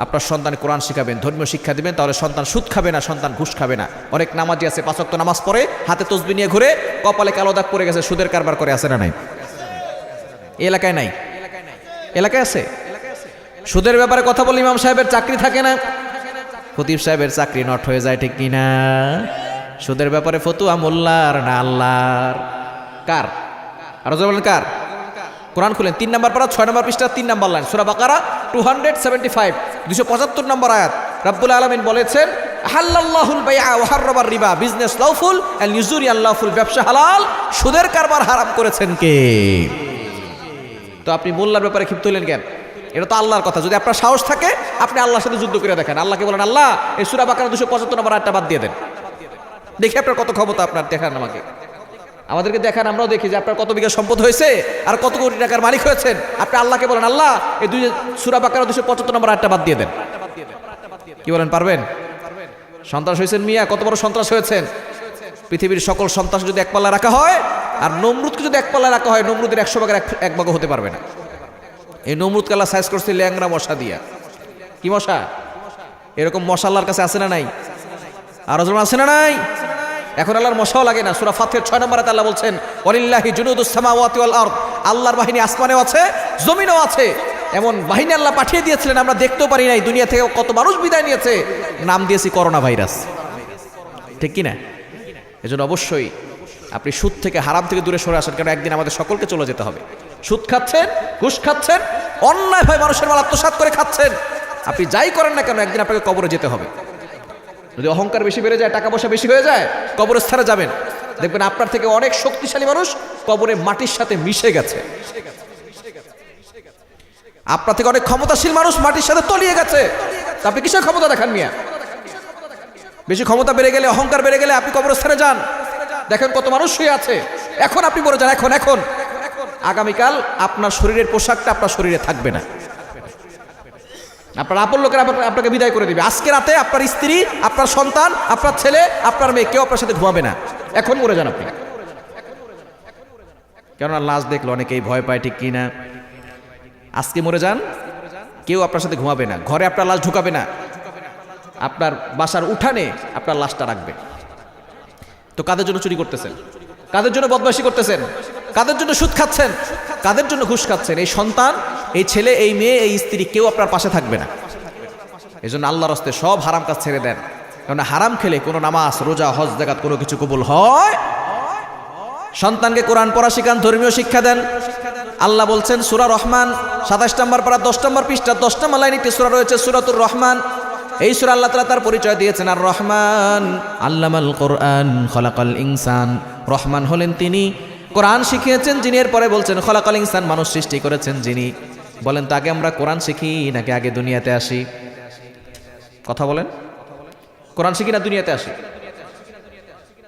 আপনার সন্তান কোরআন শিখাবেন, ধর্মীয় শিক্ষা দিবেন, তাহলে সন্তান সুদ খাবে না, সন্তান ঘুষ খাবে না। অনেক নামাজি আছে 5 ওয়াক্ত নামাজ পড়ে, হাতে তসবিহ নিয়ে ঘুরে, কপালে কালো দাগ পড়ে গেছে, সুদের কারবার করে, আছে না নাই? এই এলাকায় নাই? এলাকায় আছে। সুদের ব্যাপারে কথা বলে ইমাম সাহেবের চাকরি থাকে না, খতিব সাহেবের চাকরি নট হয়ে যায়, ঠিক কিনা? সুদের ব্যাপারে ফতুয়া মোল্লার না আল্লাহর? কার? আরো বলেন কার? কোরআন খুলেন 3 নম্বর পারা 6 নম্বর পৃষ্ঠা 3 নম্বর লাইন, সূরা বাকারা 275 275 নম্বর আয়াত। রব্বুল আলামিন বলেছেন, হাল্লাল্লাহুল বাইআ ওয়া হাররামার রিবা, বিজনেস লাউফুল এন্ড ইউজুরি আনলাউফুল, ব্যবসা হালাল, সুদের কারবার হারাম করেছেন কে? তো আপনি মোল্লার ব্যাপারে ক্ষিপ্ত হলেন কেন? এটা তো আল্লাহর কথা। যদি আপনার সাহস থাকে আপনি আল্লাহর সাথে যুদ্ধ করে দেখেন। আল্লাহকে বলেন, আল্লাহ এই সূরা বাকারা 275 নম্বর আয়াতটা বাদ দিয়ে দেন, দেখি আপনার কত ক্ষমতা, আপনার দেখান, আমাদেরকে দেখান, আমরাও দেখি যে আপনার কত বিঘা সম্পদ হয়েছে আর কত কোটি টাকার মালিক হয়েছেন। আপনি আল্লাহকে বলেন, আল্লাহ এই সূরা বাকারা 275 নম্বর আয়াতটা বাদ দিয়ে দেন। কি বলেন, পারবেন? সন্ত্রাস হয়েছেন মিয়া, কত বড় সন্ত্রাস হয়েছেন। পৃথিবীর সকল সন্ত্রাস যদি এক পাল্লা রাখা হয় আর নমরুদকে যদি এক পাল্লা রাখা হয়, নমরুদের 100 ভাগের 1 ভাগও হতে পারবে না। এই নমরুদকে আল্লাহ সাইজ করছে ল্যাংরা মশা দিয়া। কি মশা? এরকম মশা আল্লাহর কাছে আছে না নাই? আর আছে না নাই? এখন আল্লাহর মশাও লাগে না। সূরা ফাতিহার 6 নম্বর আয়াতে আল্লাহ বলছেন, ওয়ালিল্লাহি জুনুদুস সামাওয়াতি ওয়াল আরদ, আল্লাহর বাহিনী আসমানেও আছে জমিনেও আছে। এমন বাহিনী আল্লাহ পাঠিয়ে দিয়েছিলেন আমরা দেখতেও পারি নাই। দুনিয়া থেকে কত মানুষ বিদায় নিয়েছে, নাম দিয়েছি করোনা ভাইরাস, ঠিক কি না? এজন্য অবশ্যই আপনি সুদ থেকে, হারাম থেকে দূরে সরে আসেন, কারণ একদিন আমাদের সকলকে চলে যেতে হবে। সুদ খাচ্ছেন, ঘুষ খাচ্ছেন, অন্যায় ভাবে মানুষের মাল আত্মসাৎ করে খাচ্ছেন, আপনি যাই করেন না কেন একদিন আপনাকে কবরে যেতে হবে। যদি অহংকার বেশি বেড়ে যায়, টাকা পয়সা বেশি হয়ে যায়, কবরস্থানে যাবেন, দেখবেন আপনার থেকে অনেক শক্তিশালী মানুষ কবরে মাটির সাথে মিশে গেছে। আপনার থেকে অনেক ক্ষমতাশীল মানুষ মাটির সাথে তলিয়ে গেছে। আপনি কিসের ক্ষমতা দেখান মিয়া? বেশি ক্ষমতা বেড়ে গেলে, অহংকার বেড়ে গেলে আপনি কবরস্থানে যান, দেখেন কত মানুষ শুয়ে আছে। এখন আপনি মরে যান, এখন আগামীকাল আপনার শরীরের পোশাকটা আপনার শরীরে থাকবে না। আপনার আপন লোকেরা আপনাকে বিদায় করে দিবে। আজকে রাতে আপনার স্ত্রী, আপনার সন্তান, আপনার ছেলে, আপনার মেয়ে কেউ আপনার সাথে ঘুমাবে না। এখন মরে যান আপনি। কেননা লাশ দেখলে অনেকেই ভয় পায়, ঠিক কি না? আজকে মরে যান, কেউ আপনার সাথে ঘুমাবে না, ঘরে আপনার লাশ ঢুকাবে না, আপনার বাসার উঠানে আপনার লাশটা রাখবে। তো কাদের জন্য চুরি করতেছেন? কাদের জন্য বদমাশি করতেছেন? কাদের জন্য সুদ খাচ্ছেন? কাদের জন্য ঘুষ খাচ্ছেন? এই সন্তান, এই ছেলে, এই মেয়ে, এই স্ত্রী কেউ আপনার পাশে থাকবে না। এই জন্য আল্লাহর রাস্তে সব হারাম কাজ ছেড়ে দেন, কারণ হারাম খেলে কোনো নামাজ, রোজা, হজ, যাকাত কোনো কিছু কবুল হয়। সন্তানকে কোরআন পড়া শিখান, ধর্মীয় শিক্ষা দেন। আল্লাহ বলছেন সূরা রহমান 27 নম্বর পারা 10 নম্বর পৃষ্ঠা 10 নম্বর লাইনে একটি সূরা রয়েছে, সূরাতুর রহমান। এই সূরা আল্লাহ তাআলা তার পরিচয় দিয়েছেন আর রহমান, আল্লামাল কোরআন খলাকাল ইনসান। রহমান হলেন তিনি, কোরআন শিখিয়েছেন যিনি। এরপরে বলছেন খলাকাল ইনসান, মানুষ সৃষ্টি করেছেন যিনি। বলেন তো আগে আমরা কোরআন শিখি নাকি আগে দুনিয়াতে আসি? কথা বলেন, কোরআন শিখি না দুনিয়াতে আসি?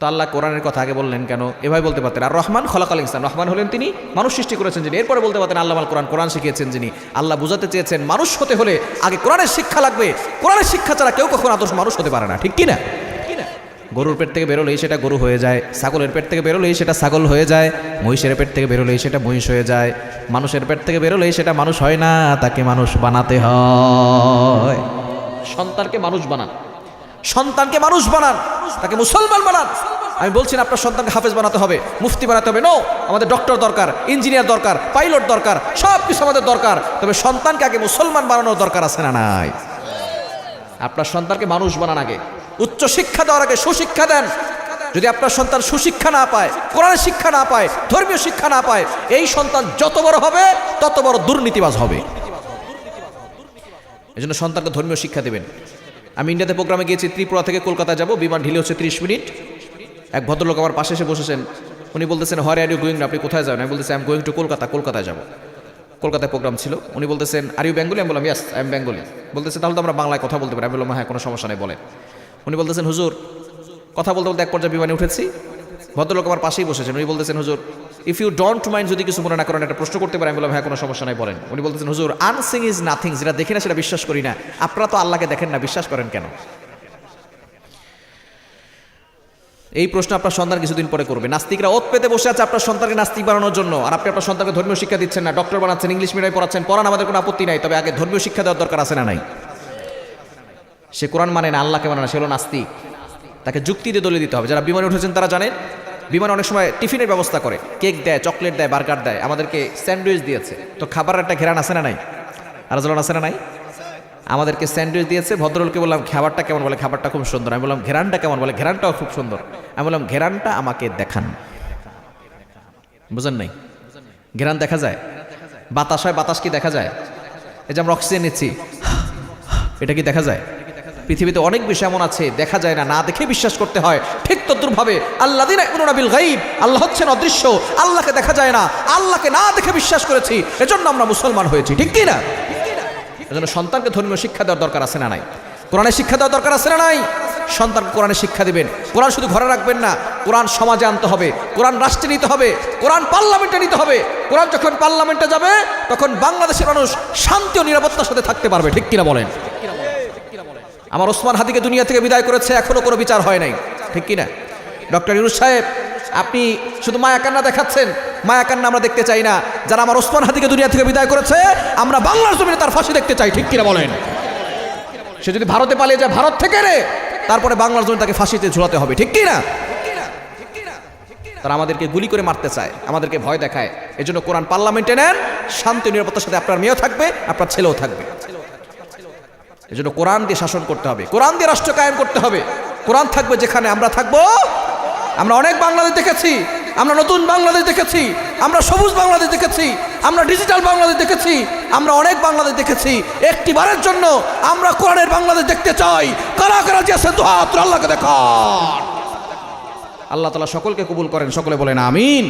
তো আল্লাহ কোরআনের কথা আগে বললেন কেন? এভাবে বলতে পারতেন আর রহমান খলাকাল ইনসান, রহমান হলেন তিনি, মানুষ সৃষ্টি করেছেন যিনি। এরপরে বলতে পারতেন আল্লামাল কোরআন, কোরআন শিখিয়েছেন যিনি। আল্লাহ বুঝাতে চেয়েছেন মানুষ হতে হলে আগে কোরআনের শিক্ষা লাগবে। কোরআনের শিক্ষা ছাড়া কেউ কখনো আদর্শ মানুষ হতে পারে না, ঠিক কি না? গরুর পেট থেকে বেরোলেই সেটা গরু হয়ে যায়, ছাগলের পেট থেকে বেরোলেই সেটা ছাগল হয়ে যায়, মহিষের পেট থেকে বেরোলেই সেটা মহিষ হয়ে যায়, মানুষের পেট থেকে বেরোলেই সেটা মানুষ হয় না, তাকে মানুষ বানাতে হয়। সন্তানকে মানুষ বানান, সন্তানকে মানুষ বানান, তাকে মুসলমান বানান। আমি বলছি না আপনার সন্তানকে হাফেজ বানাতে হবে, মুফতি বানাতে হবে, নো। আমাদের ডক্টর দরকার, ইঞ্জিনিয়ার দরকার, পাইলট দরকার, সব কিছু আমাদের দরকার, তবে সন্তানকে আগে মুসলমান বানানোর দরকার আছে না নাই? আপনার সন্তানকে মানুষ বানান আগে, উচ্চ শিক্ষা দেওয়ার আগে সুশিক্ষা দেন। যদি আপনার সন্তান সুশিক্ষা না পায়, কোরআনের শিক্ষা না পায়, ধর্মীয় শিক্ষা না পায়, এই সন্তান যত বড় হবে তত বড় দুর্নীতিবাজ হবে। এজন্য সন্তানকে ধর্মীয় শিক্ষা দেবেন। আমি ইন্ডিয়াতে প্রোগ্রামে গিয়েছি, ত্রিপুরা থেকে কলকাতা যাব, বিমান ঢিলে হচ্ছে 30 মিনিট। এক ভদ্রলোক আমার পাশে এসে বসেছেন, উনি বলতেছেন হোয়ার আর ইউ গোয়িং, আপনি কোথায় যাবেন? আমি বলতেছি I am going to Kolkata, কলকাতায় যাব। কলকাতায় প্রোগ্রাম ছিল। উনি বলতেছেন আর ইউ বেঙ্গলি? আমি বললাম ইয়েস আই এম বেঙ্গলি। বলতেছে তাহলে তো আমরা বাংলায় কথা বলতে পারি। আমি বললাম হ্যাঁ, কোনো সমস্যা নেই, বলেন। উনি বলতেছেন হুজুর, কথা বলতে বলতে এক পর্যায়ে বিমানে উঠেছি, ভদ্রলোক আমার পাশেই বসেছেন, উনি বলতেছেন হুজুর ইফ ইউ ডোন্ট মাইন্ড, যদি কিছু মনে না করেন একটা প্রশ্ন করতে পারেন? আমি বললাম হ্যাঁ, কোনো সমস্যা নাই, বলেন। উনি বলতেছেন হুজুর আনসিং ইজ নাথিং, যেটা দেখি না সেটা বিশ্বাস করি না, আপনারা তো আল্লাহকে দেখেন না, বিশ্বাস করেন কেন? এই প্রশ্ন আপনার সন্তান কিছুদিন পরে করবে। নাস্তিকরা ওত পেতে বসে আছে আপনার সন্তানকে নাস্তিক বানানোর জন্য, আর আপনি আপনার সন্তানকে ধর্মীয় শিক্ষা দিচ্ছেন না, ডক্টর বানাচ্ছেন, ইংলিশ মিডিয়ামে পড়াচ্ছেন, পড়ান, আমাদের কোনো আপত্তি নাই, তবে আগে ধর্মীয় শিক্ষা দেওয়ার দরকার আছে না নাই? সে কোরআন মানে না, আল্লাহকে মানে না, সে হলো নাস্তিক। তাকে যুক্তি দিয়ে দলিয়ে দিতে হবে। যারা বিমানে উঠেছেন তারা জানেন, বিমানে অনেক সময় টিফিনের ব্যবস্থা করে, কেক দেয়, চকলেট দেয়, বার্গার দেয়, আমাদেরকে স্যান্ডউইচ দিয়েছে, তো খাবারের একটা ঘেরান আছে না নাই? আর জ্বলন আছে না নাই? আমাদেরকে স্যান্ডউইচ দিয়েছে, ভদ্রলোককে বললাম খাবারটা কেমন? বলে খাবারটা খুব সুন্দর। আমি বললাম ঘেরানটা কেমন? বলে ঘেরানটাও খুব সুন্দর। আমি বললাম ঘেরানটা আমাকে দেখান। বুঝেন নাই? ঘেরান দেখা যায়? বাতাস হয়, বাতাস কি দেখা যায়? এই যে আমরা অক্সিজেন নিচ্ছি, এটা কি দেখা যায়? পৃথিবীতে অনেক বিষয় এমন আছে দেখা যায় না, না দেখে বিশ্বাস করতে হয়। ঠিক তদ্রুপভাবে আল্লাযীনা ইউমিনুনা বিল গায়ব, আল্লাহ হচ্ছেন অদৃশ্য, আল্লাহকে দেখা যায় না, আল্লাহকে না দেখে বিশ্বাস করেছি, এজন্য আমরা মুসলমান হয়েছি, ঠিক কি না? এজন্য সন্তানকে ধর্মীয় শিক্ষা দেওয়ার দরকার আছে না নাই? কোরআনের শিক্ষা দেওয়ার দরকার আছে না নাই? সন্তানকে কোরআনের শিক্ষা দিবেন। কোরআন শুধু ঘরে রাখবেন না, কোরআন সমাজে আনতে হবে, কোরআন রাষ্ট্রে নিতে হবে, কোরআন পার্লামেন্টে নিতে হবে। কোরআন যখন পার্লামেন্টে যাবে তখন বাংলাদেশের মানুষ শান্তি ও নিরাপত্তার সাথে থাকতে পারবে, ঠিক কিনা বলেন? আমার ওসমান হাদিকে দুনিয়া থেকে বিদায় করেছে, এখনো কোনো বিচার হয় নাই, ঠিক কিনা? ডক্টর ইউনূস সাহেব, আপনি শুধু মায়া কান্না দেখাচ্ছেন, মায়া কান্না আমরা দেখতে চাই না। যারা আমার ওসমান হাদিকে দুনিয়া থেকে বিদায় করেছে, আমরা বাংলার জমিনে তার ফাঁসি দেখতে চাই, ঠিক কিনা বলেন? সে যদি ভারতে পালিয়ে যায়, ভারত থেকে রে, তারপরে বাংলার জমিনে তাকে ফাঁসিতে ঝুলাতে হবে, ঠিক কিনা? তারা আমাদেরকে গুলি করে মারতে চায়, আমাদেরকে ভয় দেখায়। এজন্য কোরআন পার্লামেন্টে নেন, শান্তি নিরাপত্তার সাথে আপনার মেয়েও থাকবে, আপনার ছেলেও থাকবে। এজন্য কোরআন দিয়ে শাসন করতে হবে, কোরআন দিয়ে রাষ্ট্র কায়েম করতে হবে। কোরআন থাকবে যেখানে আমরা থাকবো। আমরা অনেক বাংলাদেশ দেখেছি, আমরা নতুন বাংলাদেশ দেখেছি, আমরা সবুজ বাংলাদেশ দেখেছি, আমরা ডিজিটাল বাংলাদেশ দেখেছি, আমরা অনেক বাংলাদেশ দেখেছি। একটিবারের জন্য আমরা কোরআনের বাংলাদেশ দেখতে চাই। কারা কারা যে আছে দুহাত আল্লাহকে দেখান। আল্লাহ তাআলা সকলকে কবুল করেন, সকলে বলেন আমিন।